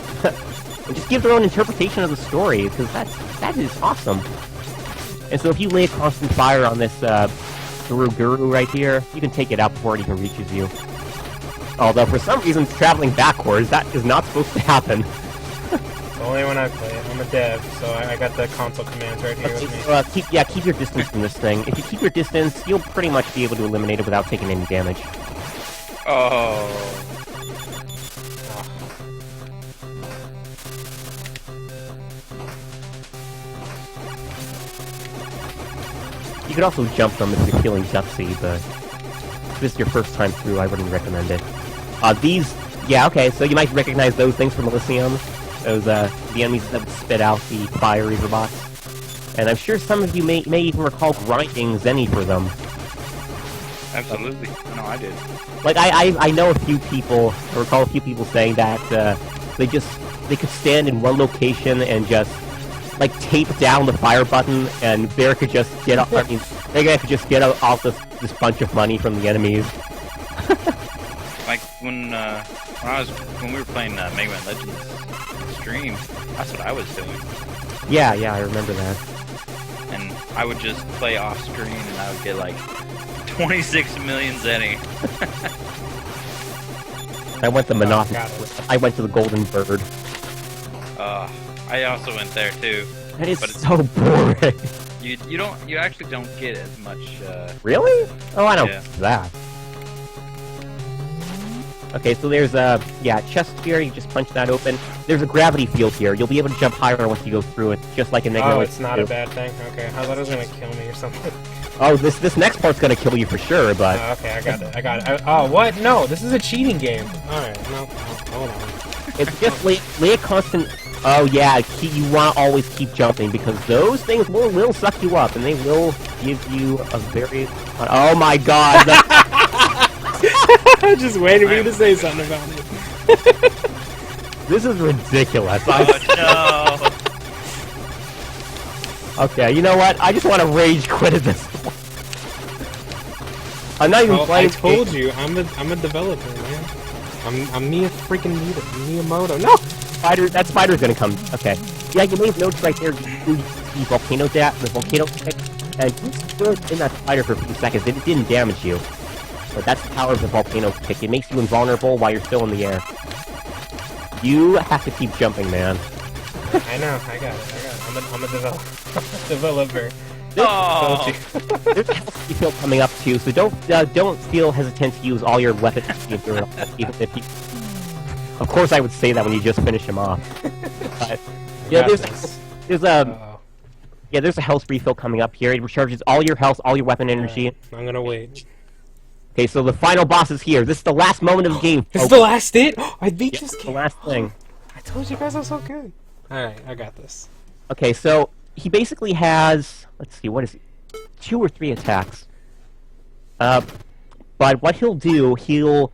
And just give their own interpretation of the story, because that is awesome. And so if you lay a constant fire on this Guru right here, you can take it out before it even reaches you. Although for some reason it's traveling backwards, that is not supposed to happen. Only when I play it. I'm a dev, so I got the console commands right here with me. Keep your distance from this thing. If you keep your distance, you'll pretty much be able to eliminate it without taking any damage. Oh. You could also jump them if you're feeling gutsy, but if this is your first time through, I wouldn't recommend it. Yeah, okay, so you might recognize those things from Elysium. Those, the enemies that would spit out the fire Reaver box. And I'm sure some of you may even recall grinding Zenny for them. Absolutely. No, I did. Like, I know a few people, I recall a few people saying that, they could stand in one location and just, like, tape down the fire button, and Bear could just get off, Mega Man could just get off this bunch of money from the enemies. Like, when we were playing Mega Man Legends stream, that's what I was doing. Yeah, I remember that. And I would just play off screen and I would get like 26 million zenny. I went the Monopoly. I went to the Golden Bird. I also went there too. That is so boring. You actually don't get as much. Really? Oh, I don't get that. Okay, so there's a chest here. You just punch that open. There's a gravity field here. You'll be able to jump higher once you go through it, just like in Mega Man. Oh, it's not a bad thing. Okay, I thought it was gonna kill me or something. Oh, this next part's gonna kill you for sure, but. Okay, I got it. Oh, what? No, this is a cheating game. All right, no, hold on. It's just lay a constant. Oh yeah, you want to always keep jumping because those things will suck you up and they will give you a very. Oh my God! Just waiting for you to say something about it. This is ridiculous. Oh no! Okay, you know what? I just want to rage quit at this point. I'm not even playing. I told you, I'm a developer, man. I'm Mia freaking Miyamoto. No. That spider's gonna come. Okay. Yeah, you may have noticed right there the volcano the volcano kick, and you stood in that spider for a few seconds. It didn't damage you. But that's the power of the volcano kick. It makes you invulnerable while you're still in the air. You have to keep jumping, man. I know, I got it. I'm a developer. Oh. There's a healthy field coming up too, so don't feel hesitant to use all your weapons, even if you. Of course, I would say that when you just finish him off. But yeah, there's a health refill coming up here. It recharges all your health, all your weapon energy. Right. I'm gonna wait. Okay, so the final boss is here. This is the last moment of the game. This is the last hit. I beat this game. The last thing. I told you guys I'm so good. All right, I got this. Okay, so he basically has, let's see, what is he? 2 or 3 attacks. But what he'll do, he'll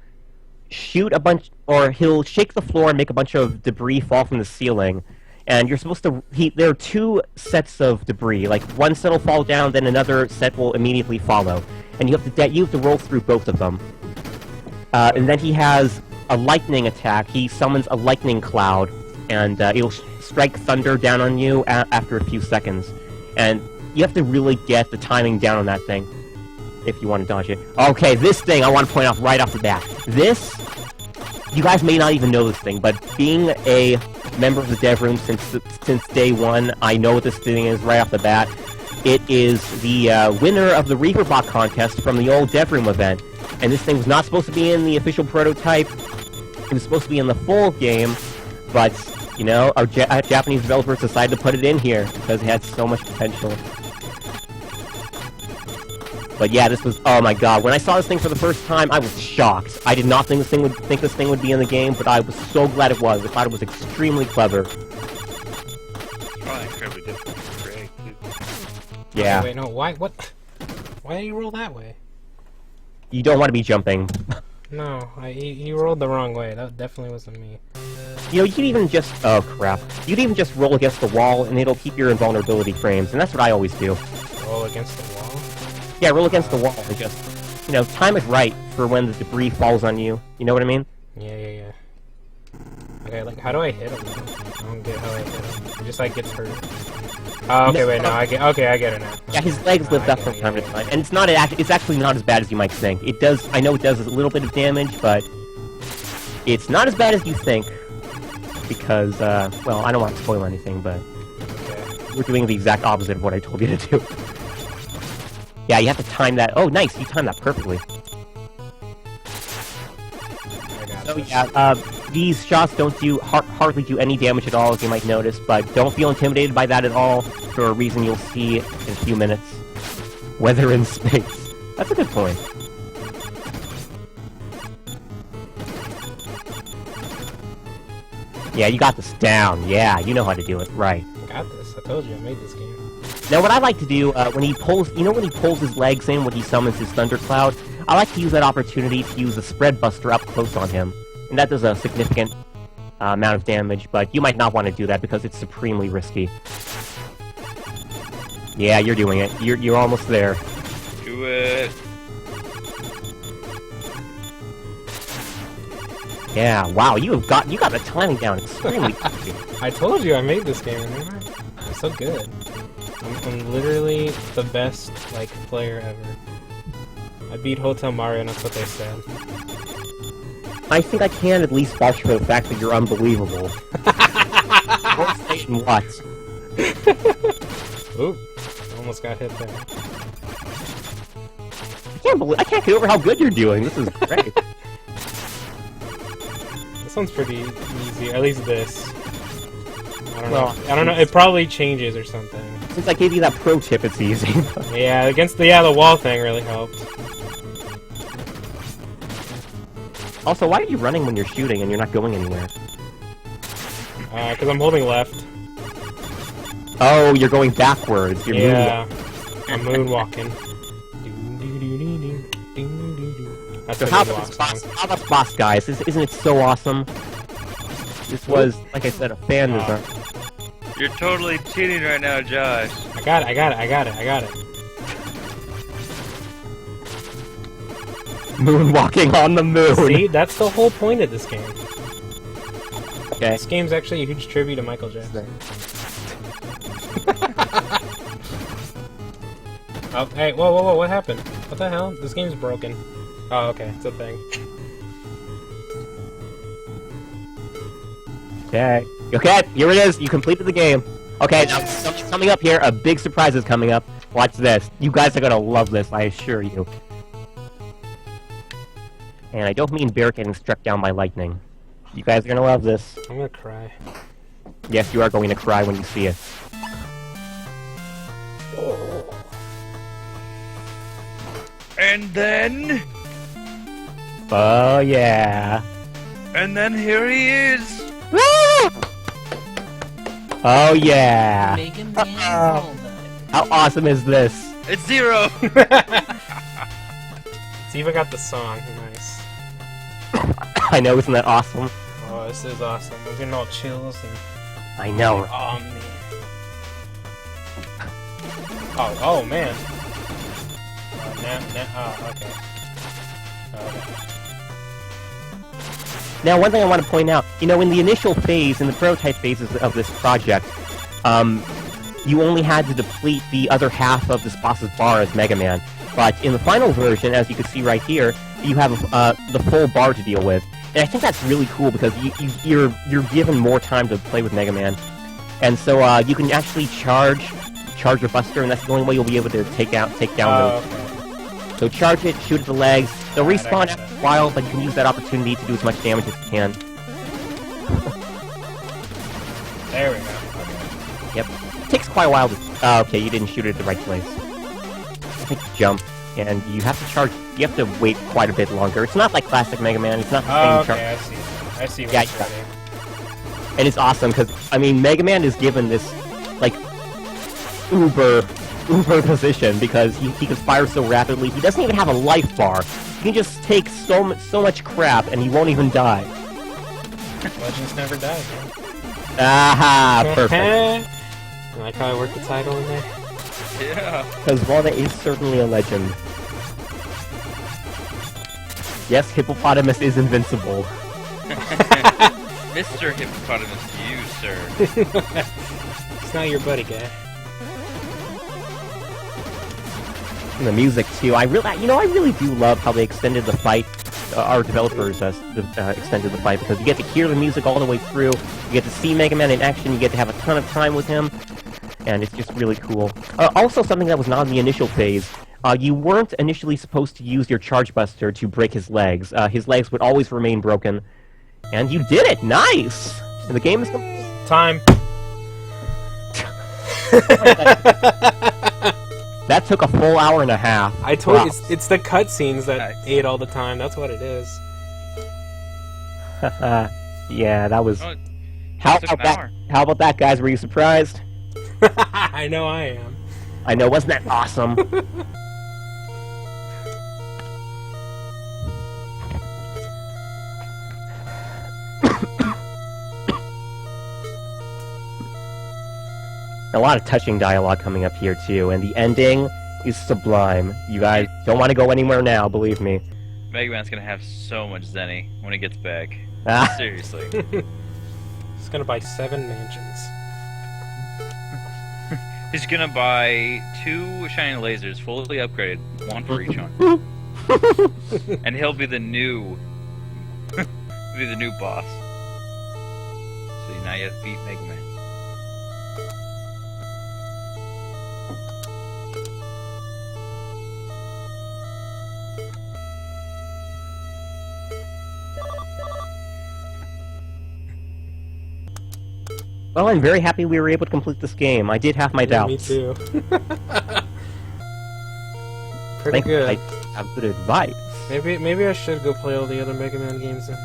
shoot a bunch, or he'll shake the floor and make a bunch of debris fall from the ceiling. And you're supposed to, there are 2 sets of debris. Like, one set will fall down, then another set will immediately follow. And you have to roll through both of them. And then he has a lightning attack. He summons a lightning cloud, and it'll strike thunder down on you after a few seconds. And you have to really get the timing down on that thing if you want to dodge it. Okay, this thing I want to point out right off the bat. This, you guys may not even know this thing, but being a member of the dev room since day one, I know what this thing is right off the bat. It is the winner of the Reaperbot contest from the old dev room event. And this thing was not supposed to be in the official prototype. It was supposed to be in the full game, but, you know, our Japanese developers decided to put it in here because it had so much potential. But yeah, this was, oh my god, when I saw this thing for the first time, I was shocked. I did not think this thing would be in the game, but I was so glad it was. I thought it was extremely clever. Probably incredibly difficult to create, too. Yeah. Wait, no, why, what? Why did you roll that way? You don't want to be jumping. No, you rolled the wrong way. That definitely wasn't me. You know, you can even just, oh crap. You can even just roll against the wall, and it'll keep your invulnerability frames, and that's what I always do. Roll against the wall? Yeah, roll against the wall and just, you know, time it right for when the debris falls on you. You know what I mean? Yeah. Okay, like, how do I hit him? I don't get how I hit him. He just, like, gets hurt. Oh, okay, wait, no, I get it now. Yeah, his legs lift up from time to time, and it's actually not as bad as you might think. It does, I know it does a little bit of damage, but it's not as bad as you think, because, well, I don't want to spoil anything, but we're doing the exact opposite of what I told you to do. Yeah, you have to time that. Oh, nice, you timed that perfectly. So yeah, these shots don't hardly do any damage at all, as you might notice, but don't feel intimidated by that at all, for a reason you'll see in a few minutes. Weather in space. That's a good point. Yeah, you got this down. Yeah, you know how to do it. Right. I got this. I told you I made this game. Now, what I like to do, when he pulls, you know when he pulls his legs in when he summons his Thundercloud? I like to use that opportunity to use the Spread Buster up close on him. And that does a significant amount of damage, but you might not want to do that because it's supremely risky. Yeah, you're doing it. You're almost there. Do it. Yeah, wow, you got the timing down extremely quickly. I told you I made this game, remember? It's so good. I'm literally the best, like, player ever. I beat Hotel Mario, and that's what they said. I think I can at least vouch for the fact that you're unbelievable. What? Oop. Almost got hit there. I can't get over how good you're doing. This is great. This one's pretty easy, at least this. I don't Well, know. I don't know. It probably changes or something. Since I gave you that pro tip, it's easy. Yeah, the wall thing really helped. Also, why are you running when you're shooting and you're not going anywhere? Because I'm holding left. Oh, you're going backwards. You're Yeah, I'm moonwalking. That's So the how moonwalk about this boss? song. How about this boss, guys? Isn't it so awesome? This was, like I said, a fan design. You're totally cheating right now, Josh. I got it. Moonwalking on the moon. See, that's the whole point of this game. Okay. This game's actually a huge tribute to Michael Jackson. Oh, hey, whoa, what happened? What the hell? This game's broken. Oh, okay, it's a thing. Okay. Okay, here it is. You completed the game. Okay, now something's coming up here. A big surprise is coming up. Watch this. You guys are gonna love this, I assure you. And I don't mean Bear getting struck down by lightning. You guys are gonna love this. I'm gonna cry. Yes, you are going to cry when you see it. And then... Oh, yeah. And then here he is! Oh, yeah. Mega Man Zelda. How awesome is this? It's Zero! It's even got the song. Nice. I know, isn't that awesome? Oh, this is awesome. I'm getting all chills and... I know. Oh, man. Oh, man. Oh, okay. Now, one thing I want to point out, you know, in the initial phase, in the prototype phases of this project, you only had to deplete the other half of this boss's bar as Mega Man. But in the final version, as you can see right here, you have the full bar to deal with. And I think that's really cool because you're given more time to play with Mega Man. And so you can actually charge your Buster, and that's the only way you'll be able to take down those. Okay. So charge it, shoot at the legs. They'll respawn after a while, but you can use that opportunity to do as much damage as you can. There we go. Okay. Yep. It takes quite a while to... okay, you didn't shoot it at the right place. I think you jump, and you have to charge... You have to wait quite a bit longer. It's not like classic Mega Man. It's not the same charge. Okay, I see what Yeah, you're saying. And it's awesome, because, I mean, Mega Man is given this, like, uber position, because he can fire so rapidly. He doesn't even have a life bar. He can just take so much crap, and he won't even die. Legends never die, man. Aha! Perfect. I like how I worked the title in there. Yeah. Because Wanda is certainly a legend. Yes, Hippopotamus is invincible. Mr. Hippopotamus, you, sir. It's not your buddy, guy. And the music too. I really do love how they extended the fight. Our developers extended the fight because you get to hear the music all the way through. You get to see Mega Man in action. You get to have a ton of time with him, and it's just really cool. Also, something that was not in the initial phase. You weren't initially supposed to use your Charge Buster to break his legs. His legs would always remain broken, and you did it. Nice. And the game is Time. That took a full hour and a half. I told you, Wow. it's the cutscenes that Nice. ate all the time. That's what it is. Yeah, that was... Oh, How took an about that? hour. How about that, guys? Were you surprised? I know I am. I know, wasn't that awesome? A lot of touching dialogue coming up here, too, and the ending is sublime. You guys don't want to go anywhere now, believe me. Mega Man's gonna have so much Zenny when he gets back. Ah, Seriously. He's gonna buy 7 mansions. He's gonna buy 2 shiny lasers, fully upgraded, 1 for each one, and he'll be the new, boss. So now you have to beat Mega Man. Well, I'm very happy we were able to complete this game. I did have my doubts. Me too. Pretty Thank good. I have good advice. Maybe I should go play all the other Mega Man games then.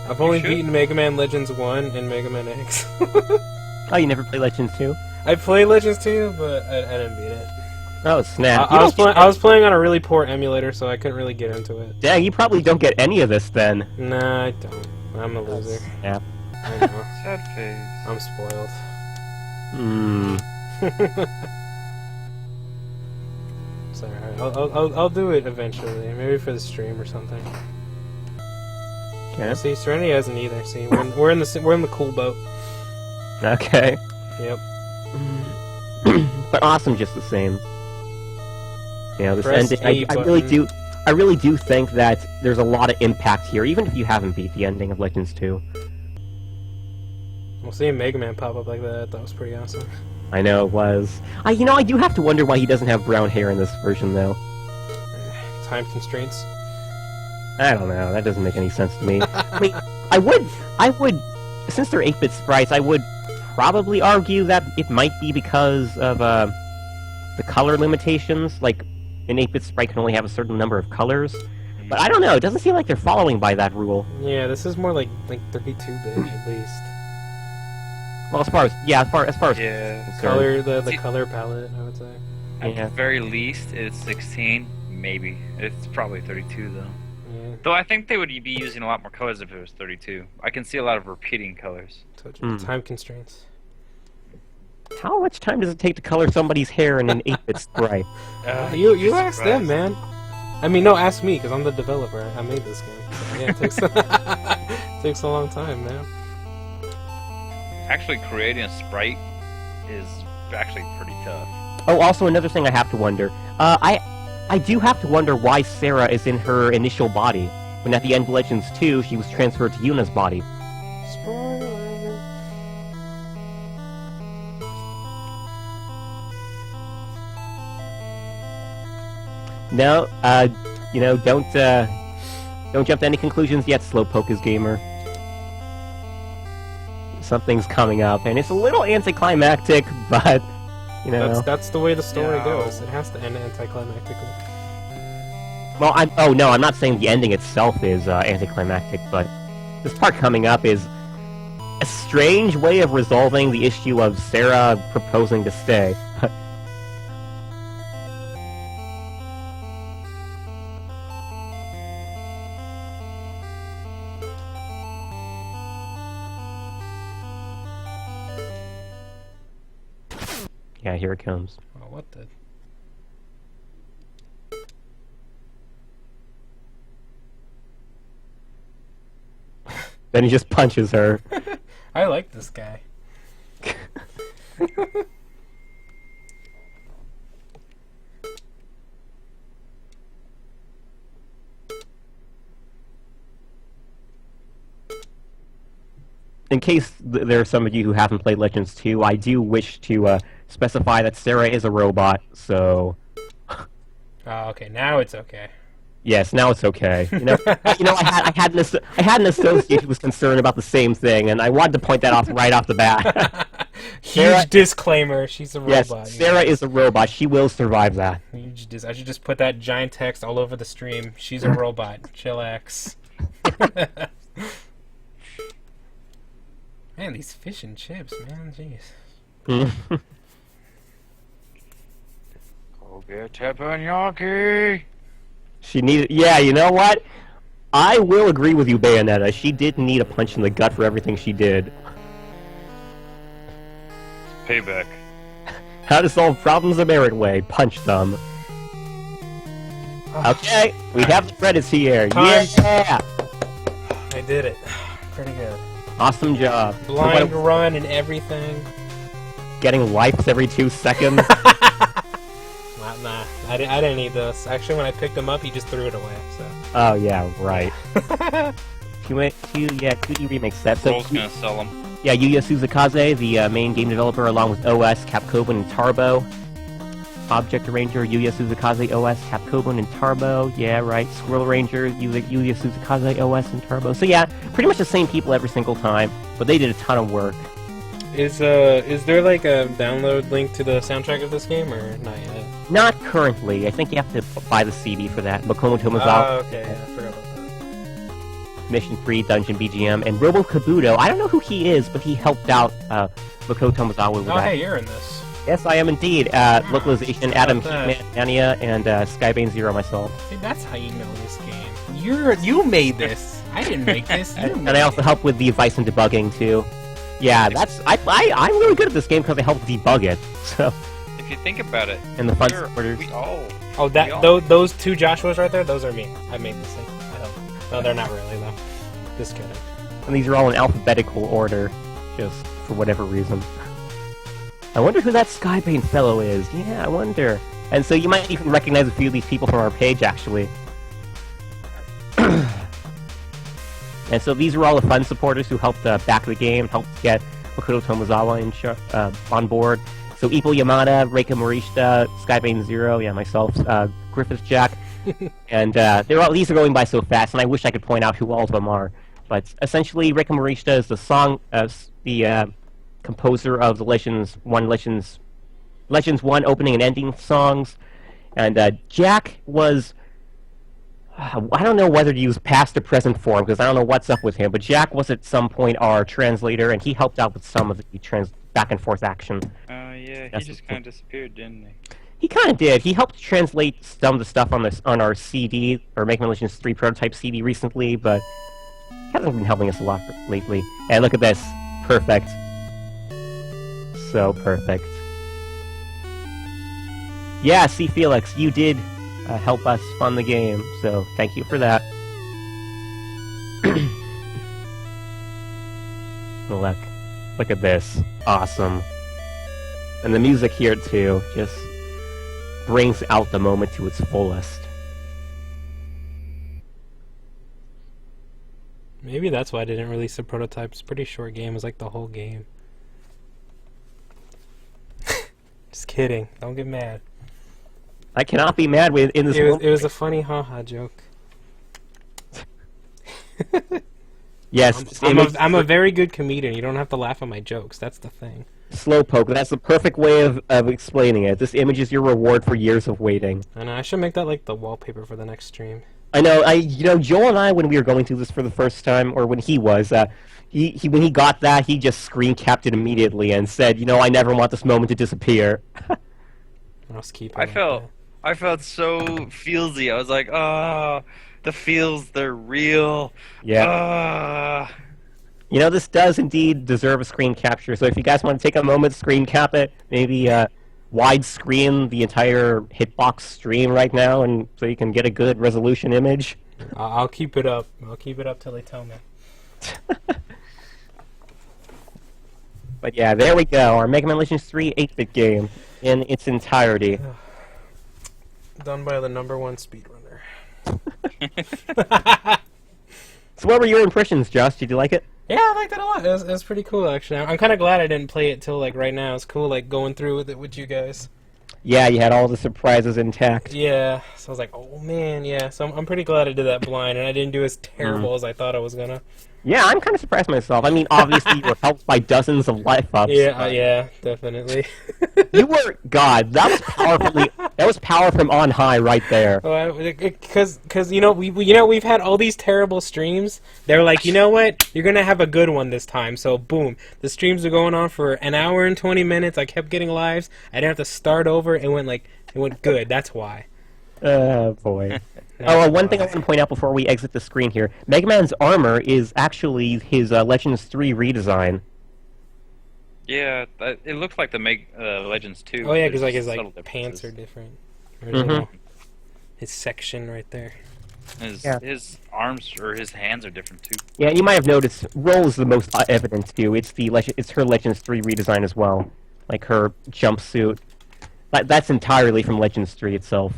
I've only beaten Mega Man Legends 1 and Mega Man X. Oh, you never play Legends 2? I played Legends 2, but I didn't beat it. Oh, snap. I was playing on a really poor emulator, so I couldn't really get into it. Dang, you probably don't get any of this then. Nah, I don't. I'm a loser. Yeah. I know. Sad face. I'm spoiled. It's alright. I'll do it eventually. Maybe for the stream or something. Okay. See, Serenity hasn't either. See, we're in the cool boat. Okay. Yep. But awesome just the same. You know, this Press ending, A I really do think that there's a lot of impact here, even if you haven't beat the ending of Legends 2. Well, seeing Mega Man pop up like that was pretty awesome. I know it was. I do have to wonder why he doesn't have brown hair in this version, though. Time constraints. I don't know. That doesn't make any sense to me. I mean, I would, since they're 8-bit sprites, I would probably argue that it might be because of the color limitations. Like, an 8-bit sprite can only have a certain number of colors. But I don't know. It doesn't seem like they're following by that rule. Yeah, this is more like 32-bit at least. Well, as far as yeah, color the color palette, I would say. At the very least, it's 16. Maybe it's probably 32 though. Yeah. Though I think they would be using a lot more colors if it was 32. I can see a lot of repeating colors. Time constraints. How much time does it take to color somebody's hair in an 8-bit sprite? You ask them, man. I mean, no, ask me, because I'm the developer. I made this game. So, yeah, it takes a long time, man. Actually, creating a sprite is actually pretty tough. Oh, also another thing I have to wonder. I do have to wonder why Sarah is in her initial body, when at the end of Legends 2, she was transferred to Yuna's body. Spoiler. No, don't jump to any conclusions yet, Slowpoke Gamer. Something's coming up, and it's a little anticlimactic, but, you know... That's the way the story goes. It has to end anticlimactically. Well, I'm not saying the ending itself is anticlimactic, but this part coming up is a strange way of resolving the issue of Sarah proposing to stay. Yeah, here it comes. Oh, what the... Then he just punches her. I like this guy. In case there are some of you who haven't played Legends 2, I do wish to specify that Sarah is a robot, so... Oh, okay, now it's okay. Yes, now it's okay. I had an associate who was concerned about the same thing, and I wanted to point that out right off the bat. Huge disclaimer, she's a robot. Yes, Sarah is a robot. She will survive that. I should just put that giant text all over the stream. She's a robot. Chillax. Man, these fish and chips, man, jeez. Go get teppanyaki! She needed... Yeah, you know what? I will agree with you, Bayonetta. She did need a punch in the gut for everything she did. Payback. How to solve problems the merit way. Punch them. Okay, we have the credits here. Yeah! I did it. Pretty good. Awesome job. Blind run and everything. getting lives every 2 seconds. Nah, I didn't need those. Actually, when I picked them up, he just threw it away. So. Oh yeah, right. 2D remake set. So Roll's gonna sell them. yeah, Yuya Suzakaze, the main game developer, along with OS, Capcom, and Tarbo. Object Ranger, Yuya Suzakaze, OS, Capcom, and Tarbo. Yeah, right. Squirrel Ranger, Yuya Suzakaze, OS, and Tarbo. So yeah, pretty much the same people every single time, but they did a ton of work. Is there like a download link to the soundtrack of this game, or not yet? Not currently. I think you have to buy the CD for that. Makoto Tomozawa. Oh, okay. Yeah, I forgot about that. Mission Free, Dungeon BGM, and Robo Kabuto. I don't know who he is, but he helped out Makoto Tomozawa with that. Oh, hey, you're in this. Yes, I am indeed. Localization, Adam Heatman, Mania, and Skybane Zero myself. See, that's how you know this game. You made this. I didn't make this. And I also help with the advice and debugging too. Yeah, I'm really good at this game because I helped debug it. So. If you think about it, And the fun supporters. Those two Joshuas right there. Those are me. I made this thing. I don't. No, they're not really though. Just kidding. And these are all in alphabetical order, just for whatever reason. I wonder who that Skybane fellow is. Yeah, I wonder. And so you might even recognize a few of these people from our page, actually. And so these are all the fun supporters who helped back the game, helped get Makoto Tomozawa on board. So Ippo Yamada, Reika Morishita, Skybane Zero, yeah, myself, Griffith Jack. And these are going by so fast, and I wish I could point out who all of them are. But essentially, Reika Morishita is the composer of the Legends 1 opening and ending songs. And Jack was... I don't know whether to use past or present form, because I don't know what's up with him, but Jack was at some point our translator, and he helped out with some of the back and forth action. Oh yeah, he just kind of disappeared, didn't he? He kind of did. He helped translate some of the stuff on our CD, or Mega Man Legends 3 prototype CD recently, but he hasn't been helping us a lot lately. And look at this. Perfect. So perfect. Yeah, see, Felix, you did help us fund the game, so thank you for that. Look at this. Awesome. And the music here, too, just brings out the moment to its fullest. Maybe that's why I didn't release the prototype. It's a pretty short game. It was like the whole game. Just kidding. Don't get mad. I cannot be mad in this moment. It was a funny haha joke. Yes. I'm a very good comedian. You don't have to laugh at my jokes. That's the thing. Slowpoke. That's the perfect way of explaining it. This image is your reward for years of waiting. I know. I should make that like the wallpaper for the next stream. I know. Joel and I, when we were going through this for the first time, or when he was, when he got that, he just screen capped it immediately and said, I never want this moment to disappear. I felt so feelsy. I was like, oh, the feels, they're real. Yeah. This does indeed deserve a screen capture. So if you guys want to take a moment, screen cap it, maybe widescreen the entire hitbox stream right now, and so you can get a good resolution image. I'll keep it up. I'll keep it up till they tell me. But yeah, there we go. Our Mega Man Legends 3 8-bit game in its entirety. Done by the #1 speedrunner. So what were your impressions, Josh? Did you like it? Yeah, I liked it a lot. It was pretty cool, actually. I'm kind of glad I didn't play it till, right now. It's cool, going through with it with you guys. Yeah, you had all the surprises intact. Yeah, so I was like, oh, man, yeah. So I'm pretty glad I did that blind, and I didn't do as terrible as I thought I was gonna. Yeah, I'm kind of surprised myself. I mean, obviously, you were helped by dozens of life-ups. Yeah, definitely. You were... God, that was power from on high right there. Because we've had all these terrible streams. They're like, you know what? You're going to have a good one this time. So, boom. The streams are going on for an hour and 20 minutes. I kept getting lives. I didn't have to start over. It went good. That's why. Oh, boy. One thing I want to point out before we exit the screen here. Mega Man's armor is actually his Legends 3 redesign. Yeah, it looks like the Legends 2. Oh, yeah, because his pants are different. His section right there. His arms or his hands are different, too. Yeah, and you might have noticed, Roll is the most evident, too. It's her Legends 3 redesign as well. like her jumpsuit. That's entirely from Legends 3 itself.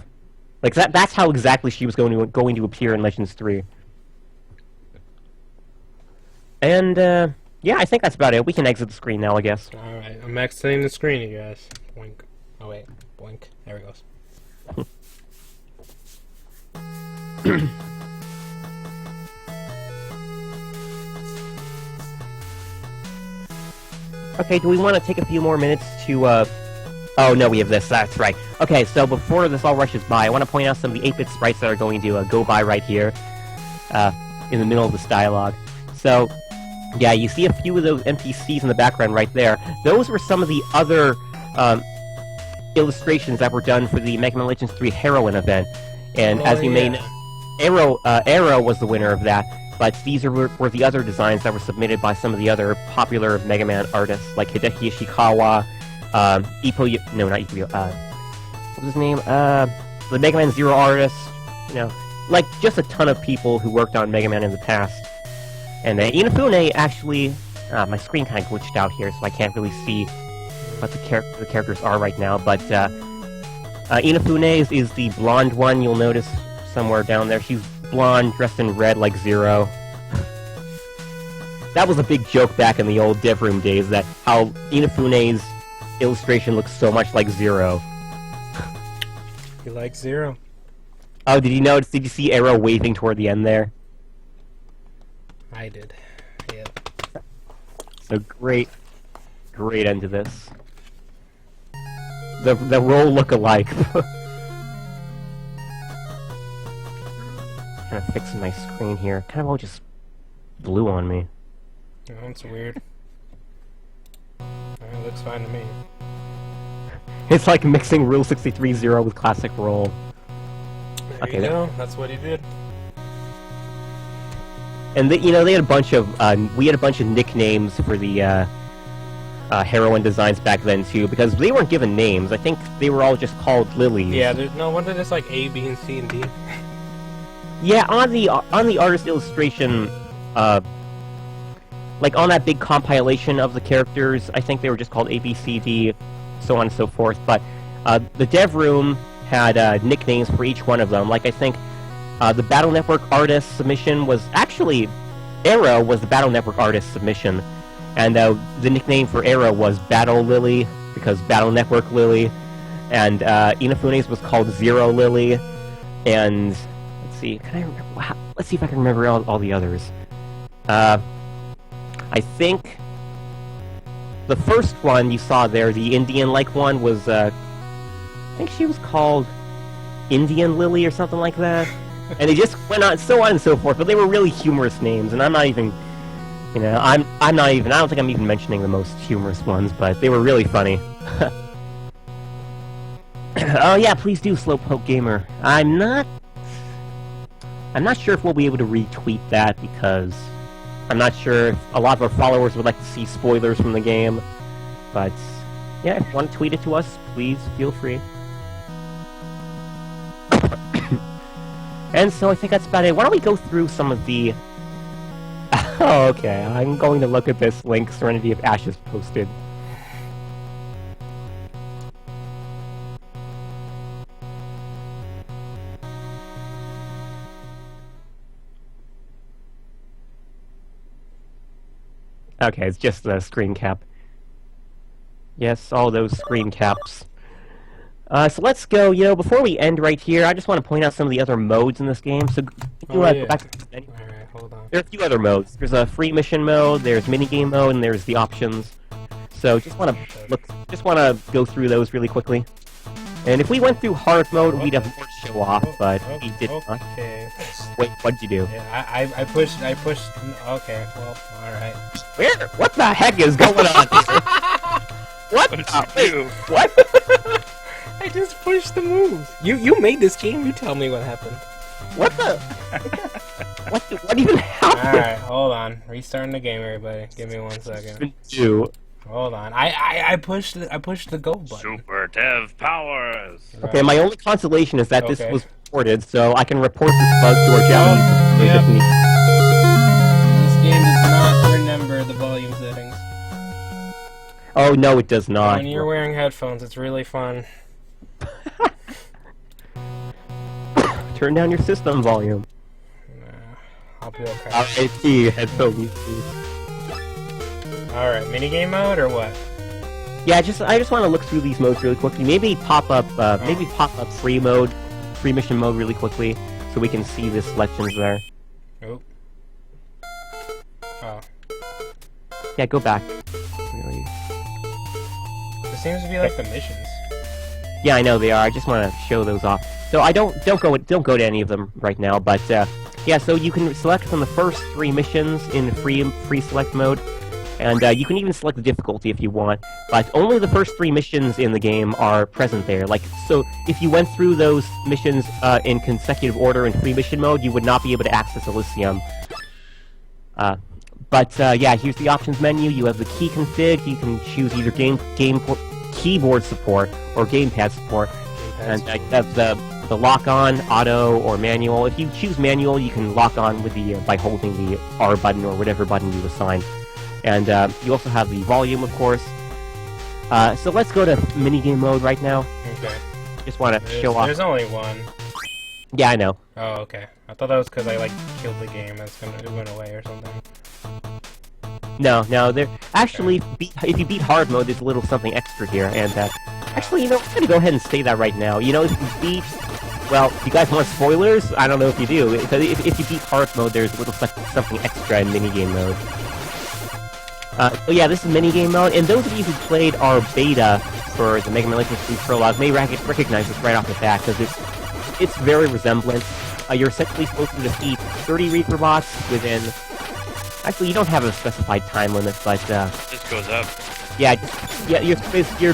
Like that's how exactly she was going to appear in Legends 3. And yeah, I think that's about it. We can exit the screen now, I guess. All right, I'm exiting the screen, you guys. Boink. Oh wait, boink. There it goes. Okay, do we want to take a few more minutes to, Oh, no, we have this. That's right. Okay, so before this all rushes by, I want to point out some of the 8-bit sprites that are going to go by right here, in the middle of this dialogue. So, yeah, you see a few of those NPCs in the background right there. Those were some of the other, illustrations that were done for the Mega Man Legends 3 Heroine event. And as you may know, Arrow was the winner of that, but these were the other designs that were submitted by some of the other popular Mega Man artists, like Hideki Ishikawa, what was his name? The Mega Man Zero artist, you know, like just a ton of people who worked on Mega Man in the past. And Inafune actually, my screen kind of glitched out here, so I can't really see what the characters are right now, but Inafune is the blonde one, you'll notice somewhere down there. She's blonde, dressed in red like Zero. That was a big joke back in the old dev room days, that how Inafune's illustration looks so much like Zero. You like Zero? Oh, did you notice? Did you see Arrow waving toward the end there? I did. Yeah. So great end to this. The role look alike. Trying to fix my screen here. Kind of all just blew on me. Oh, that's weird. It looks fine to me. It's like mixing Rule 63-0 with classic roll. There you go. That's what he did. And they had a bunch of we had a bunch of nicknames for the heroine designs back then too, because they weren't given names. I think they were all just called lilies. Yeah, wasn't it just like A, B, and C, and D? Yeah, on the artist illustration, like on that big compilation of the characters, I think they were just called A, B, C, D, so on and so forth. But the dev room had nicknames for each one of them. Like I think the Battle Network artist submission was actually Arrow was the Battle Network artist submission, and the nickname for Arrow was Battle Lily because Battle Network Lily, and Inafune's was called Zero Lily, and let's see, let's see if I can remember all the others. I think the first one you saw there, the Indian-like one, was, I think she was called Indian Lily or something like that. And they just went on, so on and so forth, but they were really humorous names, and I'm not even, I don't think I'm even mentioning the most humorous ones, but they were really funny. Oh yeah, please do, Slowpoke Gamer. I'm not sure if we'll be able to retweet that, because I'm not sure if a lot of our followers would like to see spoilers from the game, but yeah, if you want to tweet it to us, please feel free. And so I think that's about it. Why don't we go through some of the... Oh, okay, I'm going to look at this link Serenity of Ashes posted. Okay, it's just the screen cap. Yes, all those screen caps. So let's go, before we end right here, I just want to point out some of the other modes in this game. So, go back to the menu. Alright, hold on. There are a few other modes. There's a free mission mode, there's minigame mode, and there's the options. So, just want to go through those really quickly. And if we went through hard mode, we'd have more to show off, but we did not. Okay. Wait, what'd you do? Yeah, I pushed, okay, well, alright. Where? What the heck is going on here? What the? What? I just pushed the moves. You made this game. You tell me what happened. What the? what even happened? All right, hold on. Restarting the game, everybody. Give me 1 second. Hold on. I pushed the go button. Super Dev powers. Right. Okay, my only consolation is that this was reported, so I can report this bug to our Japanese. Yep. This game does not remember the volume settings. Oh, no, it does not. When you're wearing headphones, it's really fun. Turn down your system volume. Nah, I'll be okay. RIP headphones. Alright, minigame mode or what? Yeah, I just want to look through these modes really quickly. Maybe pop up free mission mode really quickly, so we can see the selections there. Oh. Oh. Yeah, go back. Really. This seems to be like the missions. Yeah, I know they are. I just want to show those off. So I don't go to any of them right now, but yeah. So you can select from the first 3 missions in free select mode, and you can even select the difficulty if you want. But only the first 3 missions in the game are present there. Like, so if you went through those missions in consecutive order in free mission mode, you would not be able to access Elysium. But yeah, here's the options menu. You have the key config. You can choose either keyboard support or gamepad support. And you have the lock-on, auto, or manual. If you choose manual, you can lock on with the by holding the R button or whatever button you assign. And you also have the volume, of course. So let's go to minigame mode right now. Okay. Just want to show off. There's only one. Yeah, I know. Oh, okay. I thought that was because I like killed the game. It went away or something. No, there. Actually, if you beat hard mode, there's a little something extra here. And actually, you know, I'm gonna go ahead and say that right now. You know, if you beat, well, you guys want spoilers? I don't know if you do. If you beat hard mode, there's a little something extra in minigame mode. So yeah, this is minigame mode, and those of you who played our beta for the Mega Man Legends 3 Prologue may recognize this right off the bat, because it's very resemblant. You're essentially supposed to defeat 30 Reaper bots within... Actually, you don't have a specified time limit, but... It just goes up. Yeah, you're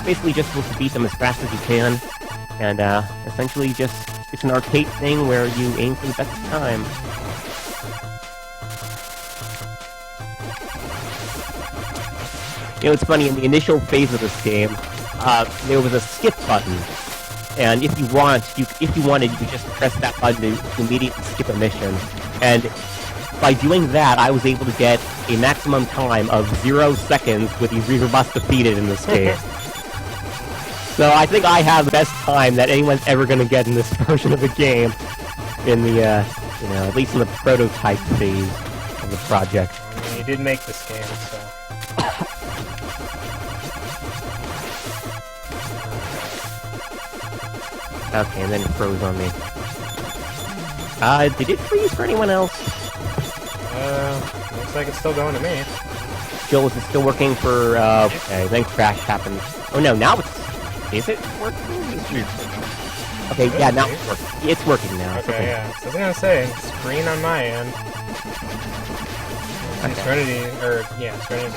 basically just supposed to beat them as fast as you can, and essentially it's an arcade thing where you aim for the best time. You know, it's funny, in the initial phase of this game, there was a skip button, and if you wanted, you could just press that button to immediately skip a mission. And by doing that, I was able to get a maximum time of 0 seconds with these Reaper bots defeated in this game. So I think I have the best time that anyone's ever going to get in this version of the game, in the, you know, at least in the prototype phase of the project. I mean, you did make this game, so... Okay, and then it froze on me. Did it freeze for anyone else? Looks like it's still going to me. Joel, is it still working for, okay, then crash happened. Oh no, now is it working? Okay, yeah, now it's working. It's working now. Okay, yeah. So I was gonna say, it's green on my end. Okay. Serenity's getting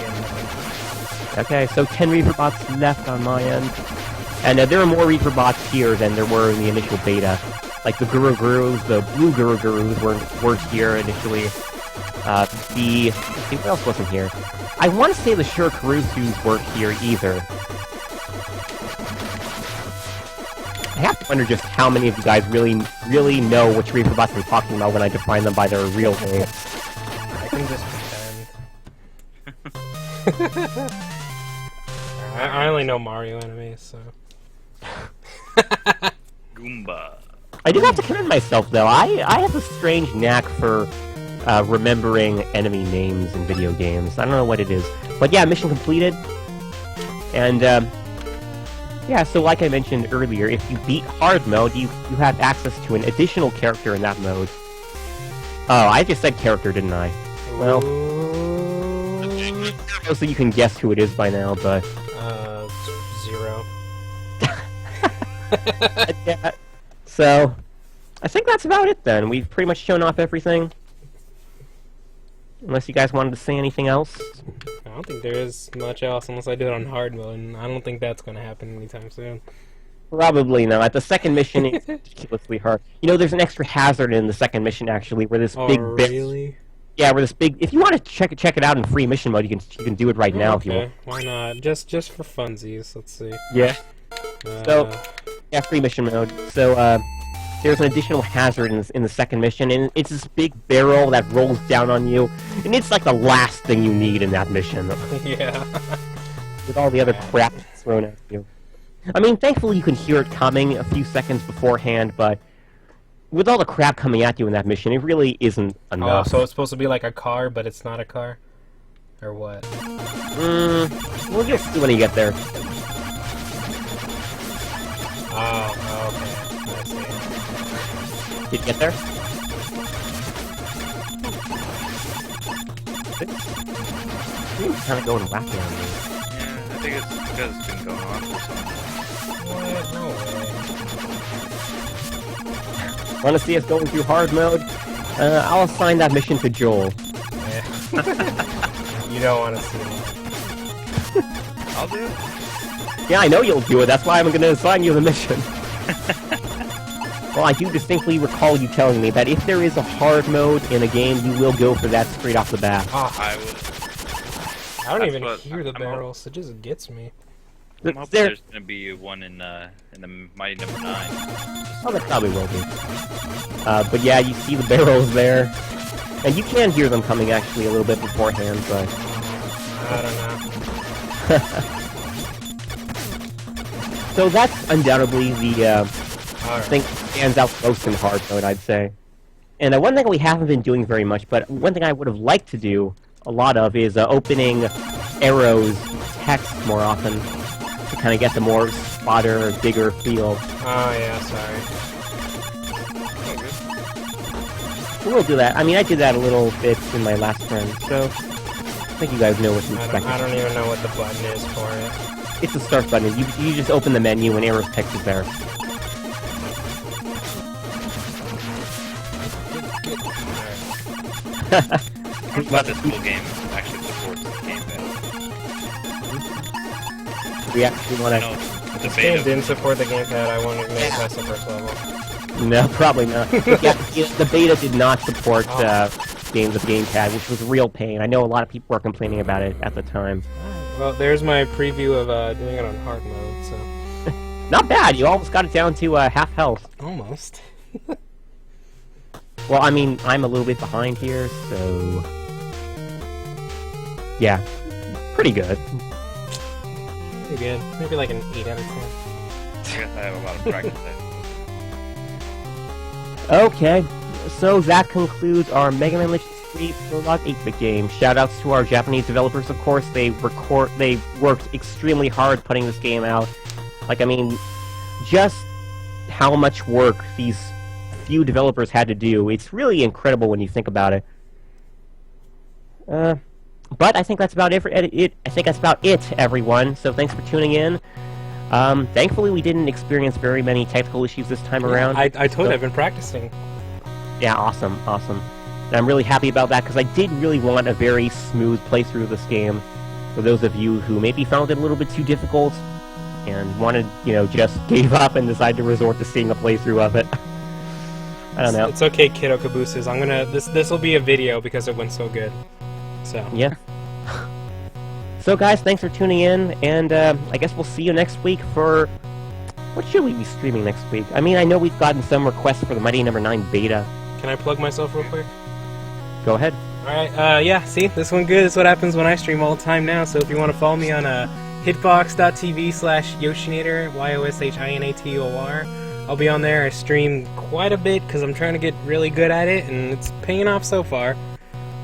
Okay, so 10 Reaper bots left on my end. And there are more Reaper bots here than there were in the initial beta. Like the Guru Gurus, the blue Guru Gurus weren't here initially. What else wasn't here? I want to say the Shurikurusus weren't here either. I have to wonder just how many of you guys really know which Reaper bots I'm talking about when I define them by their real name. I can just pretend. I only know Mario enemies, so... Goomba. I do have to commend myself, though. I have a strange knack for remembering enemy names in video games. I don't know what it is. But yeah, mission completed. And, yeah, so like I mentioned earlier, if you beat hard mode, you have access to an additional character in that mode. Oh, I just said character, didn't I? Well... So you can guess who it is by now, but... Zero. Yeah. So, I think that's about it then. We've pretty much shown off everything. Unless you guys wanted to say anything else. I don't think there is much else unless I do it on hard mode, and I don't think that's going to happen anytime soon. Probably not. The second mission is ridiculously hard. You know, there's an extra hazard in the second mission, actually, where this big... really? Yeah, where this big... If you want to check it out in free mission mode, you can do it right now if you want. Why not? Just for funsies. Let's see. Yeah. So, yeah, free mission mode. So, there's an additional hazard in the second mission, and it's this big barrel that rolls down on you, and it's like the last thing you need in that mission. Yeah. with all the other crap thrown at you. I mean, thankfully you can hear it coming a few seconds beforehand, but with all the crap coming at you in that mission, it really isn't enough. Oh, so it's supposed to be like a car, but it's not a car? Or what? Well, you'll see when you get there. Oh, okay. I see. Did you get there? It's kind of going wacky on me. Yeah, I think it's because it's been going on for so long. What? No way. Want to see us going through hard mode? I'll assign that mission to Joel. Yeah. You don't want to see that. I'll do it. Yeah, I know you'll do it. That's why I'm going to assign you the mission. Well, I do distinctly recall you telling me that if there is a hard mode in a game, you will go for that straight off the bat. Oh, I would. I don't That's even what hear the I'm barrels. It just gets me. I'm hoping there's gonna be one in the Mighty Number 9. Oh, there probably will be. But yeah, you see the barrels there. And you can hear them coming actually a little bit beforehand, but... I don't know. So that's undoubtedly the Alright. thing that stands out most in hard mode, I'd say. And one thing we haven't been doing very much, but one thing I would have liked to do a lot of is opening Arrow's text more often to kind of get the more spotter, bigger feel. Oh, yeah, sorry. We'll do that. I mean, I did that a little bit in my last run, so I think you guys know what to expect. I don't even know what the button is for it. It's the start button. You just open the menu and Arrow's text is there. I'm glad this full game actually supports the gamepad. We actually want I to... know the This game beta. didn't support the gamepad. I wanted to make it past the first level. No, probably not. Yeah, the beta did not support games with gamepad, which was a real pain. I know a lot of people were complaining about it at the time. Well, there's my preview of doing it on hard mode, so... Not bad. You almost got it down to half health. Almost. Well, I mean, I'm a little bit behind here, so... Yeah, pretty good. Pretty good. Maybe like an 8 out of 10. I guess I have a lot of practice. Okay, so that concludes our Mega Man Legends 3 Prologue 8-bit game. Shoutouts to our Japanese developers, of course. They worked extremely hard putting this game out. Like, I mean, just how much work these few developers had to do. It's really incredible when you think about it. But I think that's about it. I think that's about it, everyone. So thanks for tuning in. Thankfully, we didn't experience very many technical issues this time around. I told you, I've been practicing. Yeah, awesome. And I'm really happy about that, because I did really want a very smooth playthrough of this game. For those of you who maybe found it a little bit too difficult, and wanted, just gave up and decided to resort to seeing a playthrough of it. I don't know. It's okay, Kiddo Cabooses. I'm gonna... This will be a video because it went so good. So... Yeah. So guys, thanks for tuning in, and I guess we'll see you next week for... What should we be streaming next week? I mean, I know we've gotten some requests for the Mighty Number 9 beta. Can I plug myself real quick? Go ahead. Alright, yeah, see? This one good. This is what happens when I stream all the time now, so if you want to follow me on hitbox.tv/Yoshinator, YOSHINATOR, I'll be on there. I stream quite a bit, because I'm trying to get really good at it, and it's paying off so far.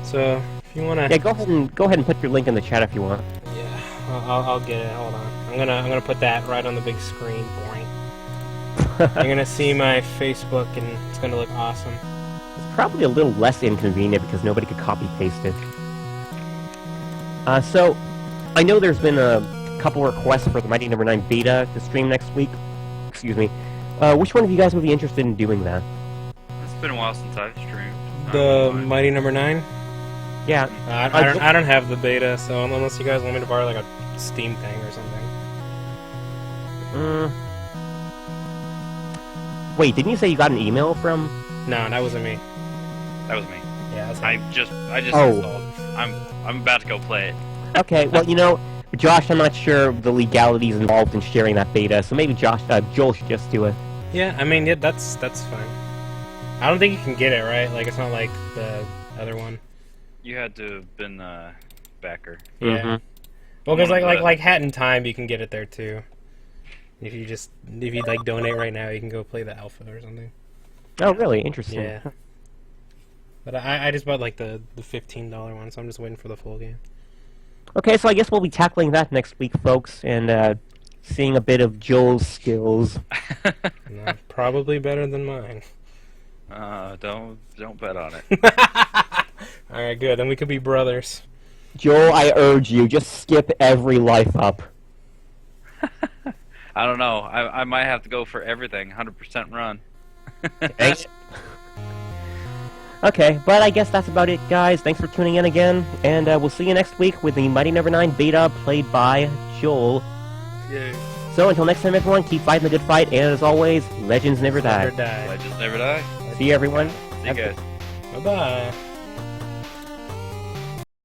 So, if you want to... Yeah, go ahead and put your link in the chat if you want. Yeah, I'll get it. Hold on. I'm gonna put that right on the big screen. Boring. You're gonna see my Facebook, and it's gonna look awesome. It's probably a little less inconvenient because nobody could copy-paste it. So, I know there's been a couple requests for the Mighty Number 9 beta to stream next week. Excuse me. Which one of you guys would be interested in doing that? It's been a while since I've streamed. The Mighty Number 9? Yeah. I don't have the beta, so unless you guys want me to borrow like a Steam thing or something. Wait, didn't you say you got an email from... No, that wasn't me. That was me. Yeah, that's I just Oh. installed. I'm about to go play it. Okay, well, Josh, I'm not sure the legalities involved in sharing that beta, so maybe Joel should just do it. Yeah, I mean, yeah, that's fine. I don't think you can get it, right? Like, it's not like the other one. You had to have been a backer. Yeah. Well, because like Hat in Time, you can get it there too. If you like donate right now, you can go play the alpha or something. Oh, really? Interesting. Yeah. But I just bought like the $15 one, so I'm just waiting for the full game. Okay, so I guess we'll be tackling that next week, folks, and seeing a bit of Joel's skills. Probably better than mine. Don't bet on it. All right, good. Then we could be brothers. Joel, I urge you, just skip every life up. I don't know. I might have to go for everything. 100% run. Okay, but I guess that's about it, guys. Thanks for tuning in again, and we'll see you next week with the Mighty Number 9 beta played by Joel. Yay. So until next time, everyone, keep fighting the good fight, and as always, legends never die. Legends never die. See you, everyone. See you guys. Bye-bye.